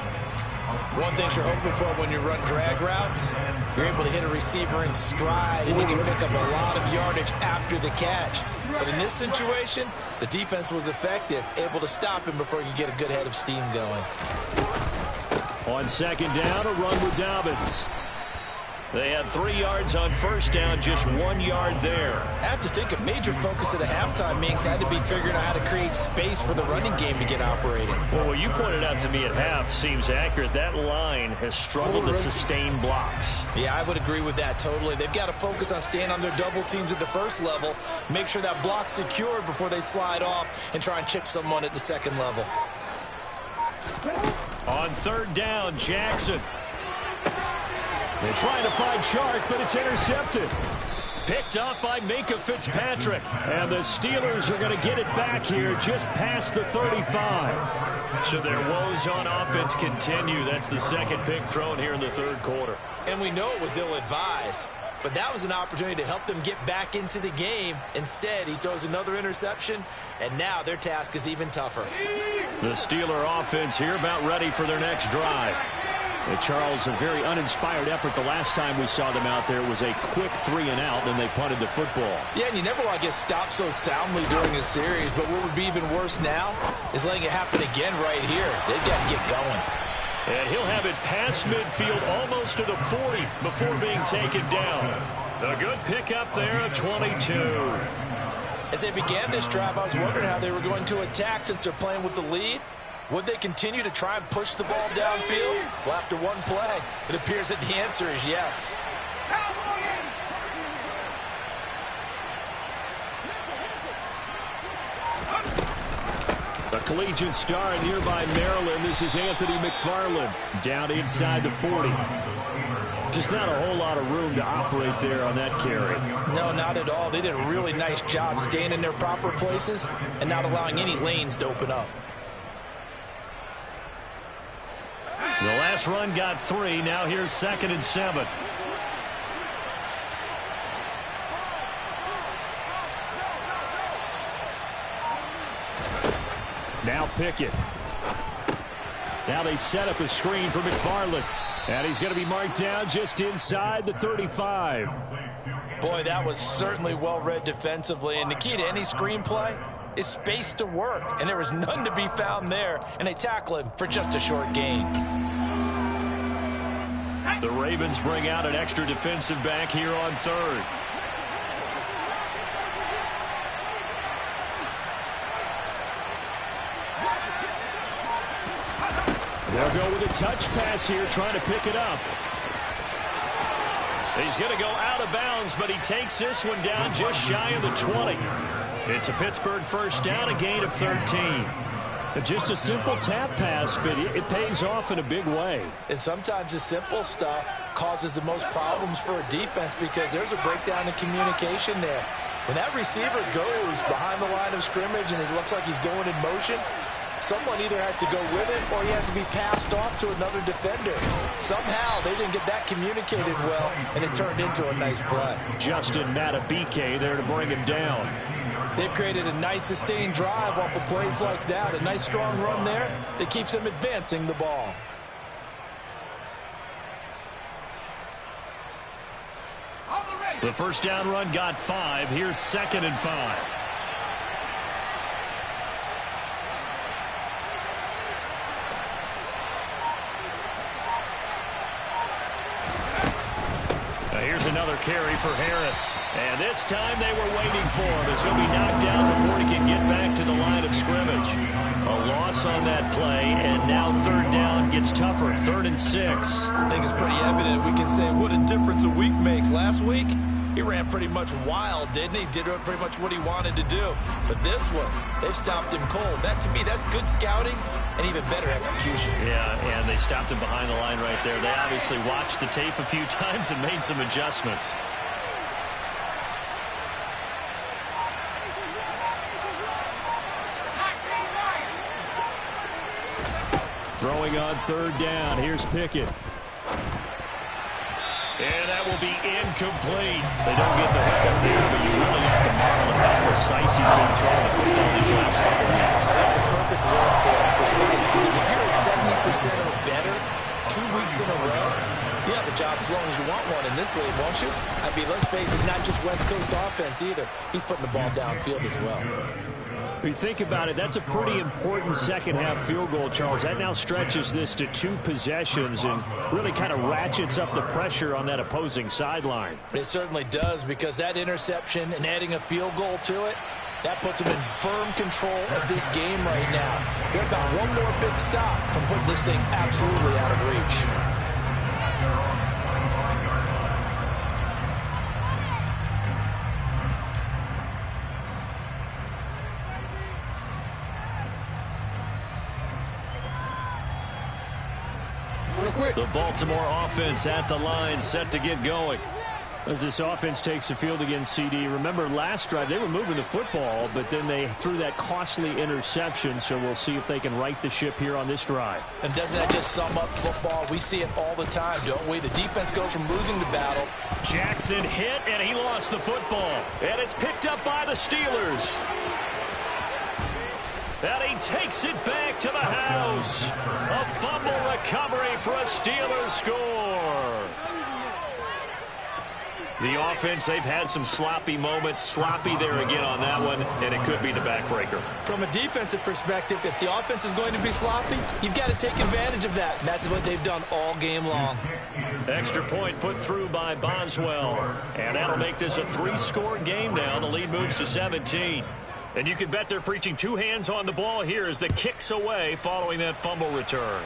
One thing you're hoping for when you run drag routes, you're able to hit a receiver in stride, and you can pick up a lot of yardage after the catch. But in this situation, the defense was effective, able to stop him before you get a good head of steam going. On 2nd down, a run with Dobbins. They had 3 yards on 1st down, just 1 yard there. I have to think a major focus of the halftime means had to be figuring out how to create space for the running game to get operating. Well, what you pointed out to me at half seems accurate. That line has struggled to sustain blocks. Yeah, I would agree with that totally. They've got to focus on staying on their double teams at the first level, make sure that block's secured before they slide off and try and chip someone at the second level. On 3rd down, Jackson. They're trying to find Chark, but it's intercepted. Picked up by Minkah Fitzpatrick. And the Steelers are going to get it back here just past the 35. So their woes on offense continue. That's the 2nd pick thrown here in the 3rd quarter. And we know it was ill-advised, but that was an opportunity to help them get back into the game. Instead, he throws another interception, and now their task is even tougher. The Steeler offense here about ready for their next drive. Charles, a very uninspired effort the last time we saw them out there was a quick 3-and-out, and they punted the football. Yeah, and you never want to get stopped so soundly during a series, but what would be even worse now is letting it happen again right here. They've got to get going. And he'll have it past midfield almost to the 40 before being taken down. A good pickup there at 22. As they began this drive, I was wondering how they were going to attack since they're playing with the lead. Would they continue to try and push the ball downfield? Well, after one play, it appears that the answer is yes. The collegiate star in nearby Maryland, this is Anthony McFarland, down inside the 40. Just not a whole lot of room to operate there on that carry. No, not at all. They did a really nice job staying in their proper places and not allowing any lanes to open up. The last run got 3. Now here's 2nd and 7. Now Pickett. Now they set up a screen for McFarland. And he's going to be marked down just inside the 35. Boy, that was certainly well read defensively. And the key to any screenplay is space to work. And there was none to be found there. And they tackle him for just a short gain. The Ravens bring out an extra defensive back here on 3rd. They'll go with a touch pass here, trying to pick it up. He's going to go out of bounds, but he takes this one down just shy of the 20. It's a Pittsburgh first down, a gain of 13. Just a simple tap pass, but it pays off in a big way. And sometimes the simple stuff causes the most problems for a defense because there's a breakdown in communication there. When that receiver goes behind the line of scrimmage and it looks like he's going in motion, someone either has to go with it or he has to be passed off to another defender. Somehow they didn't get that communicated well, and it turned into a nice play. Justin Matabike there to bring him down. They've created a nice sustained drive off of plays like that. A nice strong run there that keeps them advancing the ball. The first down run got 5. Here's 2nd and 5. Here's another carry for Harris. And this time they were waiting for him as he'll be knocked down before he can get back to the line of scrimmage. A loss on that play, and now 3rd down gets tougher. 3rd and 6. I think it's pretty evident. We can say what a difference a week makes. Last week, he ran pretty much wild, didn't he? Did pretty much what he wanted to do. But this one, they stopped him cold. That, to me, that's good scouting and even better execution. Yeah, and they stopped him behind the line right there. They obviously watched the tape a few times and made some adjustments. Throwing on 3rd down. Here's Pickett. And that will be incomplete. They don't get the hook up there, but you really have to marvel at how precise he's been throwing the football these last couple of weeks. That's a perfect word for it, precise, because if you're at 70% or better 2 weeks in a row, you have a job as long as you want one in this league, won't you? I mean, let's face it, it's not just West Coast offense either. He's putting the ball downfield as well. When you think about it, that's a pretty important second-half field goal, Charles. That now stretches this to 2 possessions and really kind of ratchets up the pressure on that opposing sideline. It certainly does, because that interception and adding a field goal to it, that puts them in firm control of this game right now. They're about one more big stop from putting this thing absolutely out of reach. The Baltimore offense at the line, set to get going. As this offense takes the field against CD, remember last drive they were moving the football, but then they threw that costly interception, so we'll see if they can right the ship here on this drive. And doesn't that just sum up football? We see it all the time, don't we? The defense goes from losing the battle. Jackson hit, and he lost the football. And it's picked up by the Steelers. And he takes it back back to the house. A fumble recovery for a Steelers score. The offense, they've had some sloppy moments. Sloppy there again on that one, and it could be the backbreaker. From a defensive perspective, if the offense is going to be sloppy, you've got to take advantage of that. And that's what they've done all game long. Extra point put through by Boswell. And that'll make this a 3-score game now. The lead moves to 17. And you can bet they're preaching 2 hands on the ball here as the kick's away following that fumble return.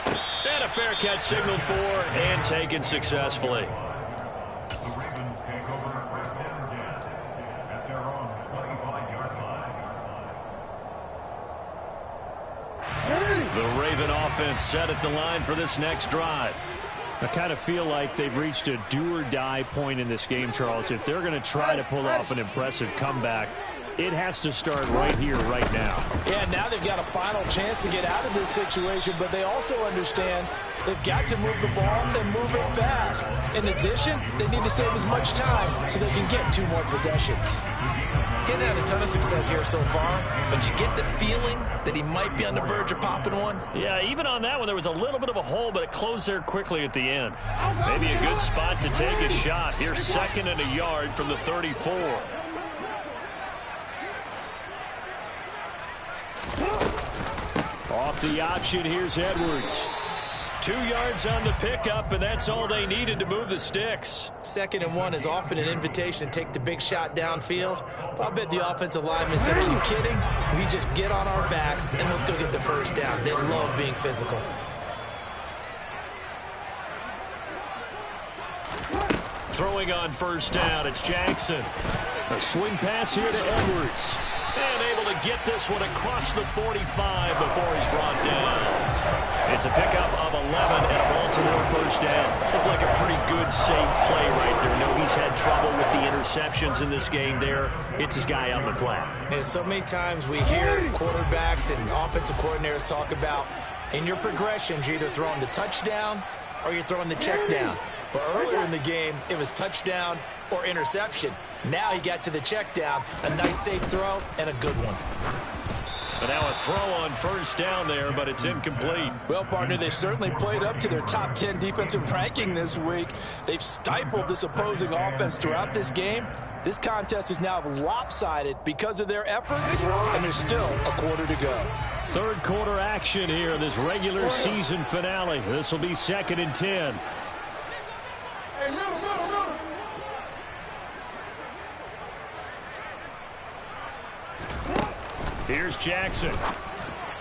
And a fair catch signaled for and taken successfully. The Raven offense set at the line for this next drive. I kind of feel like they've reached a do-or-die point in this game, Charles. If they're going to try to pull off an impressive comeback, it has to start right here, right now. Yeah, now they've got a final chance to get out of this situation, but they also understand they've got to move the ball and move it fast. In addition, they need to save as much time so they can get 2 more possessions. Getting had a ton of success here so far, but you get the feeling that he might be on the verge of popping one. Yeah, even on that one, there was a little bit of a hole, but it closed there quickly at the end. Maybe a good spot to take a shot. Here's 2nd and a yard from the 34. Off the option, here's Edwards. 2 yards on the pickup, and that's all they needed to move the sticks. 2nd and 1 is often an invitation to take the big shot downfield. But I bet the offensive lineman said, are you kidding? We just get on our backs and let's go get the first down. They love being physical. Throwing on first down, it's Jackson. A swing pass here to Edwards. And able to get this one across the 45 before he's brought down. It's a pickup of 11 and a Baltimore first down. Looked like a pretty good, safe play right there. No, he's had trouble with the interceptions in this game there. It's his guy out in the flat. And so many times we hear quarterbacks and offensive coordinators talk about in your progressions, you're either throwing the touchdown or you're throwing the check down. But earlier in the game, it was touchdown or interception. Now he got to the check down, a nice safe throw and a good one. But now a throw on first down there, but it's incomplete. Well, partner, they certainly played up to their top 10 defensive ranking this week. They've stifled this opposing offense throughout this game. This contest is now lopsided because of their efforts, and there's still a quarter to go. 3rd quarter action here, this regular season finale. This will be 2nd and 10. Here's Jackson.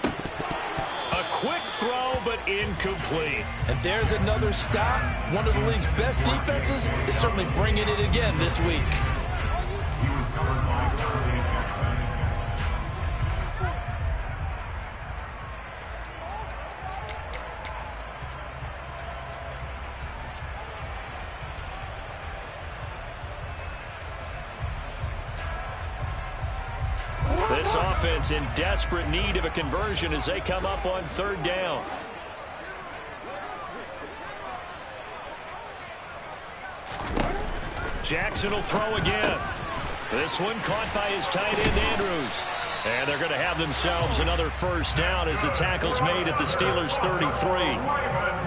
A quick throw, but incomplete. And there's another stop. One of the league's best defenses is certainly bringing it again this week. This offense in desperate need of a conversion as they come up on 3rd down. Jackson will throw again. This one caught by his tight end, Andrews. And they're going to have themselves another first down as the tackle's made at the Steelers' 33.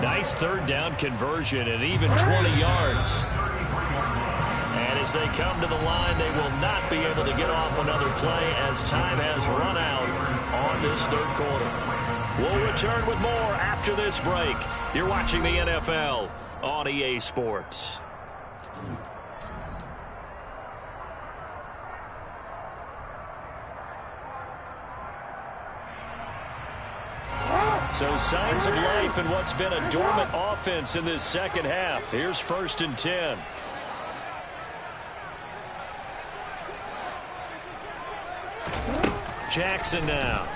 Nice 3rd down conversion and even 20 yards. And as they come to the line, they will not be able to get off another play as time has run out on this 3rd quarter. We'll return with more after this break. You're watching the NFL on EA Sports. So signs of life in what's been a dormant offense in this 2nd half. Here's 1st and 10. Jackson now.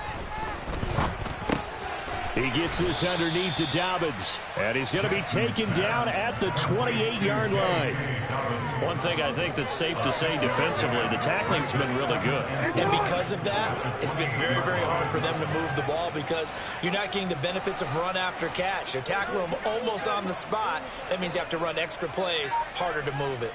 He gets this underneath to Dobbins. And he's going to be taken down at the 28-yard line. One thing I think that's safe to say defensively, the tackling's been really good. And because of that, it's been very, very hard for them to move the ball because you're not getting the benefits of run after catch. They're tackling them almost on the spot. That means you have to run extra plays, harder to move it.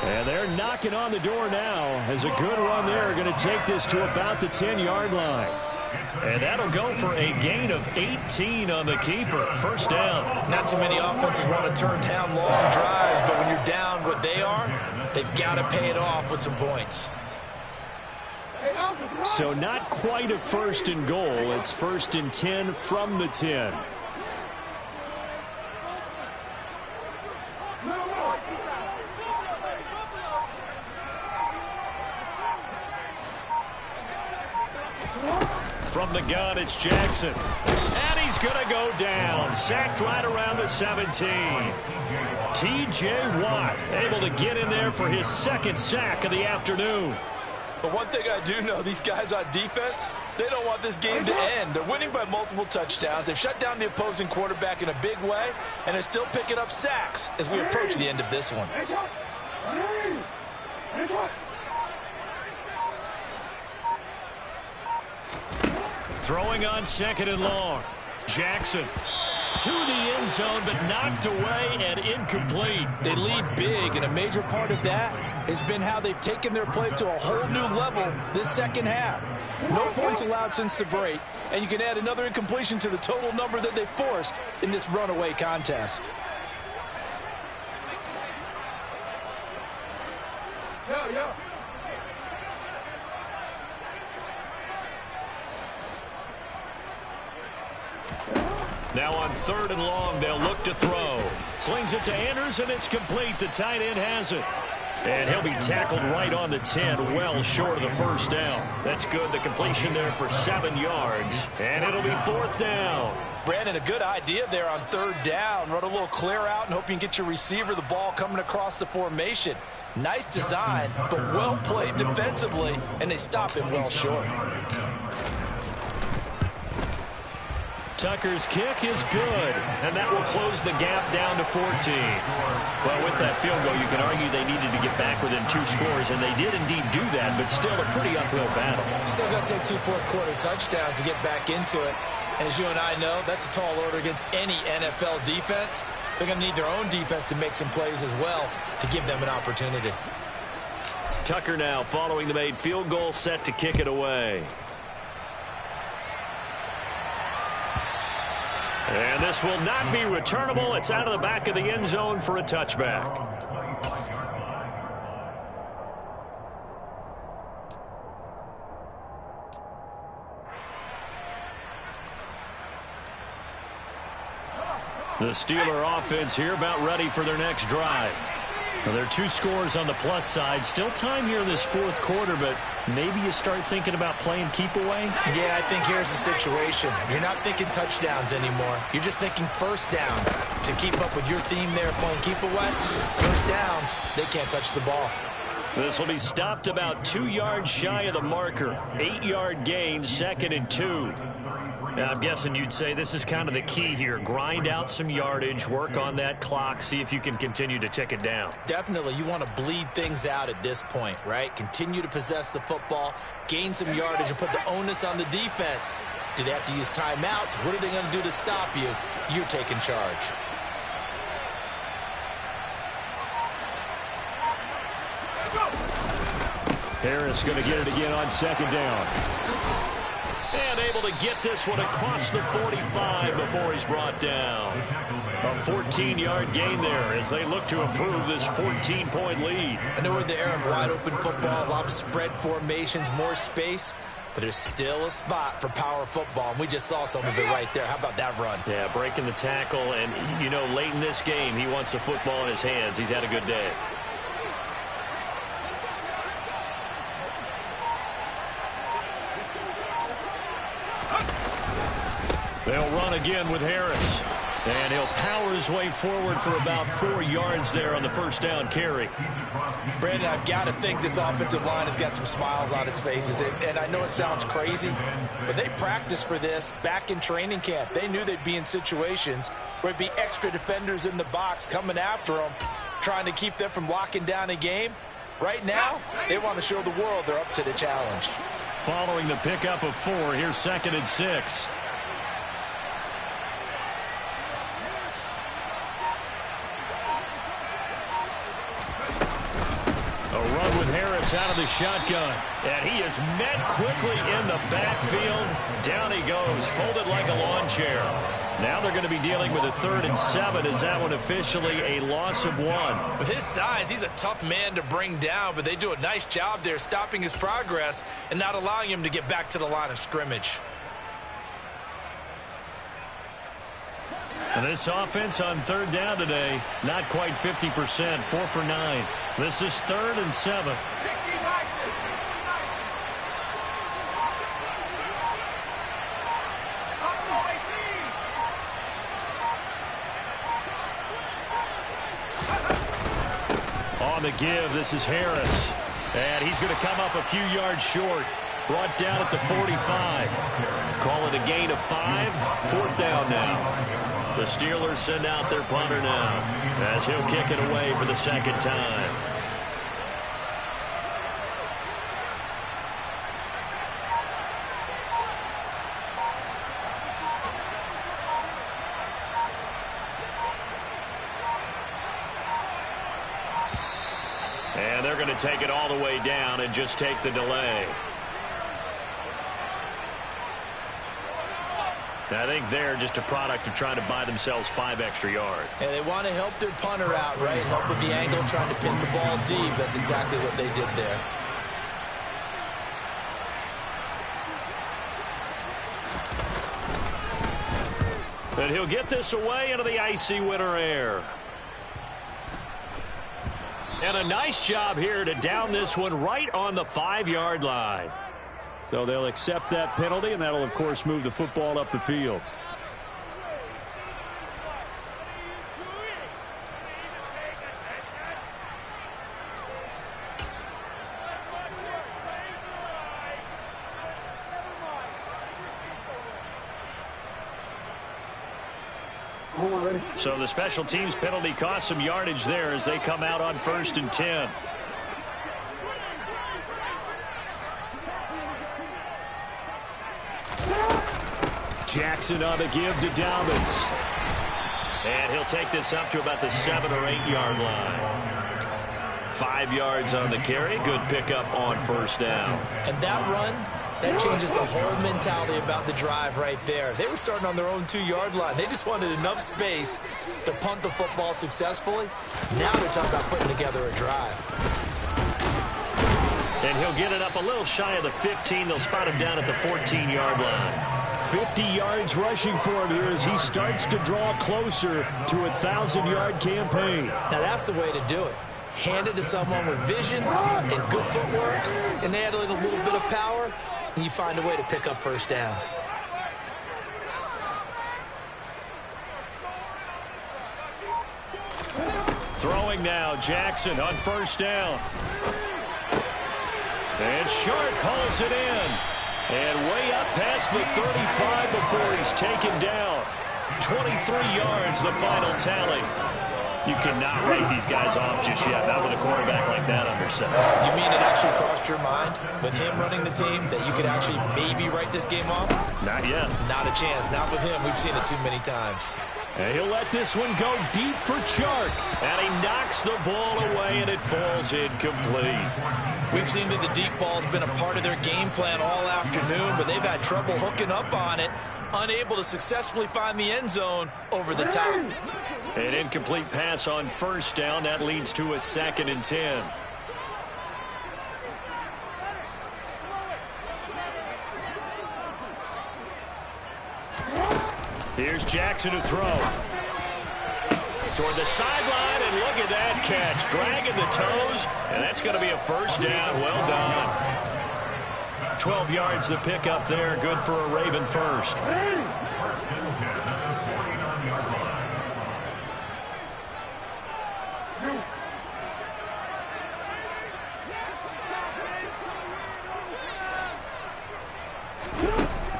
And they're knocking on the door now as a good run there going to take this to about the 10-yard line. And that'll go for a gain of 18 on the keeper. First down. Not too many offenses want to turn down long drives, but when you're down what they are, they've got to pay it off with some points. So not quite a first and goal. It's first and 10 from the 10. From the gun, it's Jackson. And he's going to go down. Sacked right around the 17. T.J. Watt able to get in there for his second sack of the afternoon. But one thing I do know, these guys on defense, they don't want this game to end. They're winning by multiple touchdowns. They've shut down the opposing quarterback in a big way, and they're still picking up sacks as we approach the end of this one. Throwing on second and long. Jackson to the end zone, but knocked away and incomplete. They lead big, and a major part of that has been how they've taken their play to a whole new level this second half. No points allowed since the break, and you can add another incompletion to the total number that they forced in this runaway contest. Now on third and long, they'll look to throw. Slings it to Anders, and it's complete. The tight end has it. And he'll be tackled right on the 10, well short of the first down. That's good. The completion there for 7 yards. And it'll be fourth down. Brandon, a good idea there on third down. Run a little clear out and hope you can get your receiver the ball coming across the formation. Nice design, but well played defensively, and they stop him well short. Tucker's kick is good, and that will close the gap down to 14. Well, with that field goal, you can argue they needed to get back within 2 scores, and they did indeed do that, but still a pretty uphill battle. Still going to take 2 fourth-quarter touchdowns to get back into it. And as you and I know, that's a tall order against any NFL defense. They're going to need their own defense to make some plays as well to give them an opportunity. Tucker now following the made field goal, set to kick it away. And this will not be returnable. It's out of the back of the end zone for a touchback. The Steeler offense here about ready for their next drive. Well, there are 2 scores on the plus side. Still time here in this fourth quarter, but maybe you start thinking about playing keep away? Yeah, I think here's the situation. You're not thinking touchdowns anymore. You're just thinking first downs. To keep up with your theme there playing keep away, first downs, they can't touch the ball. This will be stopped about 2 yards shy of the marker. 8-yard gain, 2nd and 2. Now, I'm guessing you'd say this is kind of the key here. Grind out some yardage, work on that clock, see if you can continue to tick it down. Definitely, you want to bleed things out at this point, right? Continue to possess the football, gain some yardage, and put the onus on the defense. Do they have to use timeouts? What are they going to do to stop you? You're taking charge. Harris going to get it again on second down. And able to get this one across the 45 before he's brought down. A 14-yard gain there as they look to improve this 14-point lead. I know we're in the era of wide-open football, a lot of spread formations, more space, but there's still a spot for power football, and we just saw some of it right there. How about that run? Yeah, breaking the tackle, and, you know, late in this game, he wants the football in his hands. He's had a good day. They'll run again with Harris. And he'll power his way forward for about 4 yards there on the first down carry. Brandon, I've got to think this offensive line has got some smiles on its faces. And I know it sounds crazy, but they practiced for this back in training camp. They knew they'd be in situations where it'd be extra defenders in the box coming after them, trying to keep them from locking down a game. Right now, they want to show the world they're up to the challenge. Following the pickup of 4, here's 2nd and 6. Gets out of the shotgun, and he is met quickly in the backfield. Down he goes, folded like a lawn chair. Now they're going to be dealing with a 3rd and 7. Is that one officially a loss of 1? With his size, he's a tough man to bring down, but they do a nice job there stopping his progress and not allowing him to get back to the line of scrimmage. And this offense on 3rd down today, not quite 50%, 4 for 9. This is 3rd and 7. On the give, this is Harris. And he's going to come up a few yards short. Brought down at the 45. Call it a gain of 5. 4th down now. The Steelers send out their punter now as he'll kick it away for the 2nd time. And they're going to take it all the way down and just take the delay. I think they're just a product of trying to buy themselves 5 extra yards. And they want to help their punter out, right? Help with the angle, trying to pin the ball deep. That's exactly what they did there. But he'll get this away into the icy winter air. And a nice job here to down this one right on the 5-yard line. So they'll accept that penalty, and that'll, of course, move the football up the field. So the special teams penalty cost some yardage there as they come out on 1st and 10. Jackson on the give to Dobbins. And he'll take this up to about the 7 or 8 yard line. 5 yards on the carry. Good pickup on 1st down. And that run, that changes the whole mentality about the drive right there. They were starting on their own 2-yard line. They just wanted enough space to punt the football successfully. Now they're talking about putting together a drive. And he'll get it up a little shy of the 15. They'll spot him down at the 14-yard line. 50 yards rushing for him here as he starts to draw closer to a 1,000-yard campaign. Now that's the way to do it. Hand it to someone with vision and good footwork, and add a little bit of power, and you find a way to pick up 1st downs. Throwing now, Jackson on 1st down. And Sharp hauls it in. And way up past the 35 before he's taken down. 23 yards, the final tally. You cannot write these guys off just yet, not with a quarterback like that under center. You mean it actually crossed your mind with him running the team that you could actually maybe write this game off? Not yet. Not a chance. Not with him. We've seen it too many times. And he'll let this one go deep for Chark. And he knocks the ball away, and it falls incomplete. We've seen that the deep ball's been a part of their game plan all afternoon, but they've had trouble hooking up on it, unable to successfully find the end zone over the top. An incomplete pass on 1st down. That leads to a 2nd and 10. Here's Jackson to throw. Toward the sideline, and look at that catch. Dragging the toes, and that's going to be a 1st down. Well done. 12 yards to pick up there. Good for a Raven first.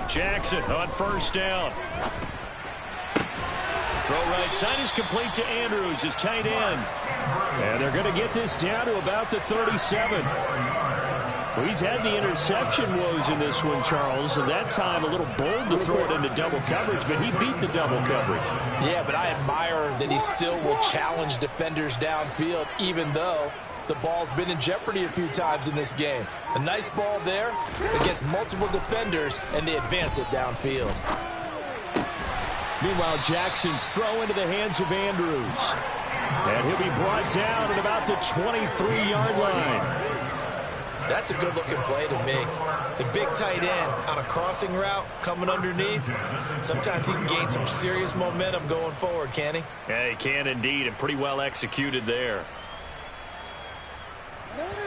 Jackson on 1st down. Throw right side is complete to Andrews, his tight end. And they're going to get this down to about the 37. Well, he's had the interception woes in this one, Charles, and that time a little bold to throw it into double coverage, but he beat the double coverage. Yeah, but I admire that he still will challenge defenders downfield, even though the ball's been in jeopardy a few times in this game. A nice ball there against multiple defenders, and they advance it downfield. Meanwhile, Jackson's throw into the hands of Andrews. And he'll be brought down at about the 23-yard line. That's a good-looking play to me. The big tight end on a crossing route coming underneath. Sometimes he can gain some serious momentum going forward, can he? Yeah, he can indeed, and pretty well executed there.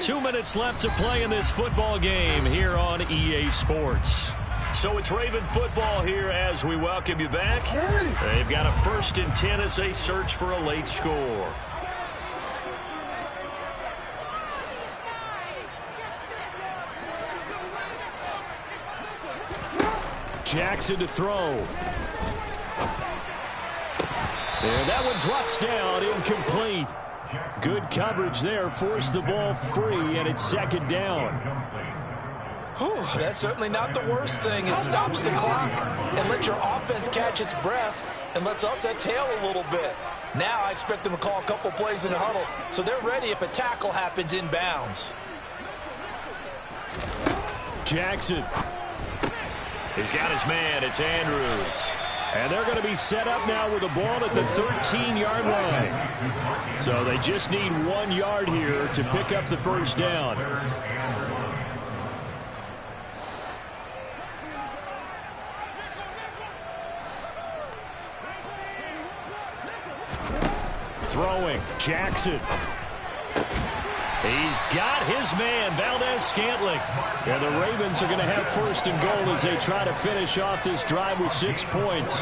2 minutes left to play in this football game here on EA Sports. So it's Raven football here as we welcome you back. They've got a 1st and 10 as they search for a late score. Jackson to throw. And that one drops down, incomplete. Good coverage there, forced the ball free, and it's 2nd down. Whew, that's certainly not the worst thing. It stops the clock and lets your offense catch its breath and lets us exhale a little bit. Now I expect them to call a couple plays in the huddle so they're ready if a tackle happens inbounds. Jackson. He's got his man. It's Andrews. And they're going to be set up now with the ball at the 13-yard line. So they just need 1 yard here to pick up the 1st down. Throwing, Jackson. He's got his man, Valdez-Scantling. Yeah, the Ravens are going to have 1st and goal as they try to finish off this drive with 6 points.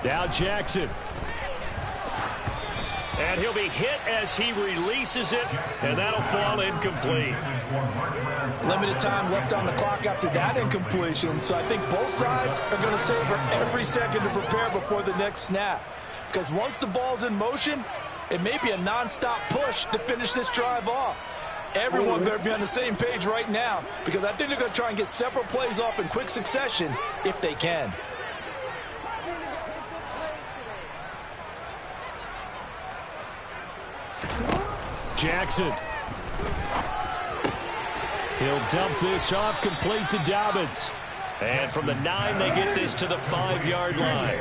Now Jackson. And he'll be hit as he releases it, and that'll fall incomplete. Limited time left on the clock after that incompletion, so I think both sides are going to savor every second to prepare before the next snap. Because once the ball's in motion, it may be a nonstop push to finish this drive off. Everyone better be on the same page right now, because I think they're going to try and get several plays off in quick succession if they can. Jackson. He'll dump this off complete to Dobbins. And from the 9, they get this to the 5-yard line.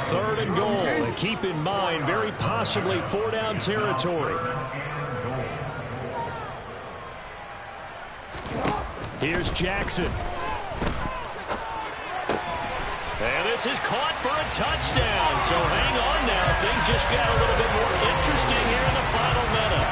3rd and goal. And keep in mind, very possibly 4-down territory. Here's Jackson. And this is caught for a touchdown. So hang on now. Things just got a little bit more interesting here in the final minute.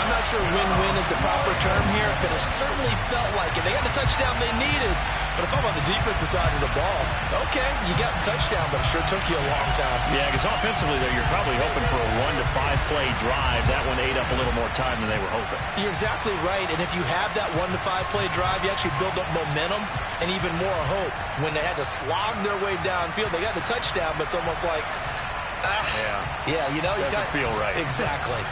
I'm not sure win-win is the proper term here, but it certainly felt like it. They got the touchdown they needed, but if I'm on the defensive side of the ball, okay, you got the touchdown, but it sure took you a long time. Yeah, because offensively, though, you're probably hoping for a 1 to 5 play drive. That one ate up a little more time than they were hoping. You're exactly right, and if you have that 1 to 5 play drive, you actually build up momentum and even more hope. When they had to slog their way downfield, they got the touchdown, but it's almost like, yeah, you know, doesn't feel right. Exactly.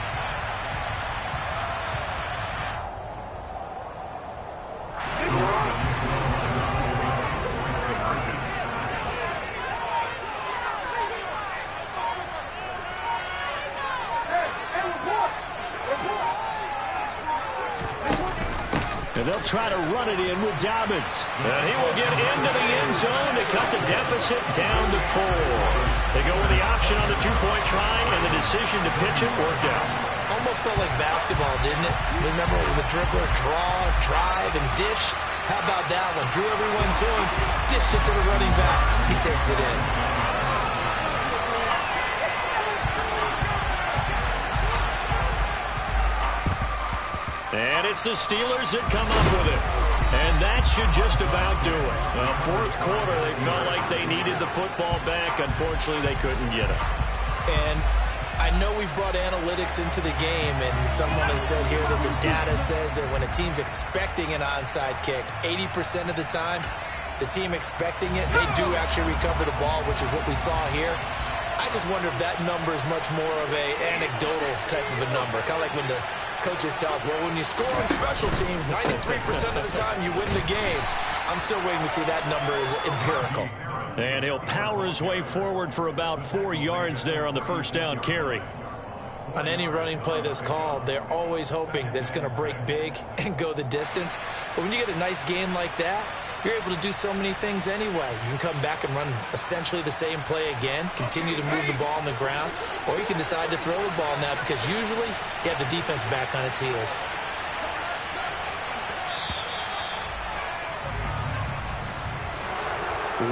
And they'll try to run it in with Dobbins. And he will get into the end zone to cut the deficit down to 4. They go with the option on the 2-point try, and the decision to pitch it worked out. Almost felt like basketball, didn't it? Remember the dribbler, draw, drive, and dish? How about that one? Drew everyone to him, dished it to the running back. He takes it in. And it's the Steelers that come up with it. And that should just about do it. Well, 4th quarter, they felt like they needed the football back. Unfortunately, they couldn't get it. And I know we brought analytics into the game, and someone has said here that the data says that when a team's expecting an onside kick, 80% of the time, the team expecting it, they do actually recover the ball, which is what we saw here. I just wonder if that number is much more of a anecdotal type of a number. Kind of like when the coaches tell us, well, when you score on special teams, 93% of the time you win the game. I'm still waiting to see that number is empirical. And he'll power his way forward for about 4 yards there on the first down carry. On any running play that's called, they're always hoping that it's going to break big and go the distance. But when you get a nice game like that, you're able to do so many things anyway. You can come back and run essentially the same play again, continue to move the ball on the ground, or you can decide to throw the ball now because usually you have the defense back on its heels.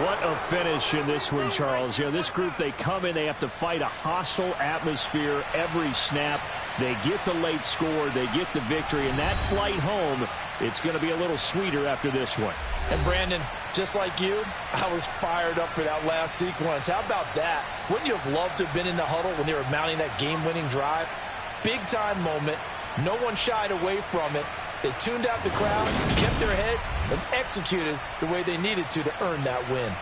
What a finish in this one, Charles. You know, this group, they come in, they have to fight a hostile atmosphere every snap. They get the late score, they get the victory, and that flight home, it's going to be a little sweeter after this one. And Brandon, just like you, I was fired up for that last sequence. How about that? Wouldn't you have loved to have been in the huddle when they were mounting that game-winning drive? Big-time moment. No one shied away from it. They tuned out the crowd, kept their heads, and executed the way they needed to earn that win.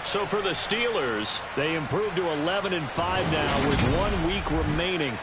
So for the Steelers, they improved to 11-5 now with 1 week remaining.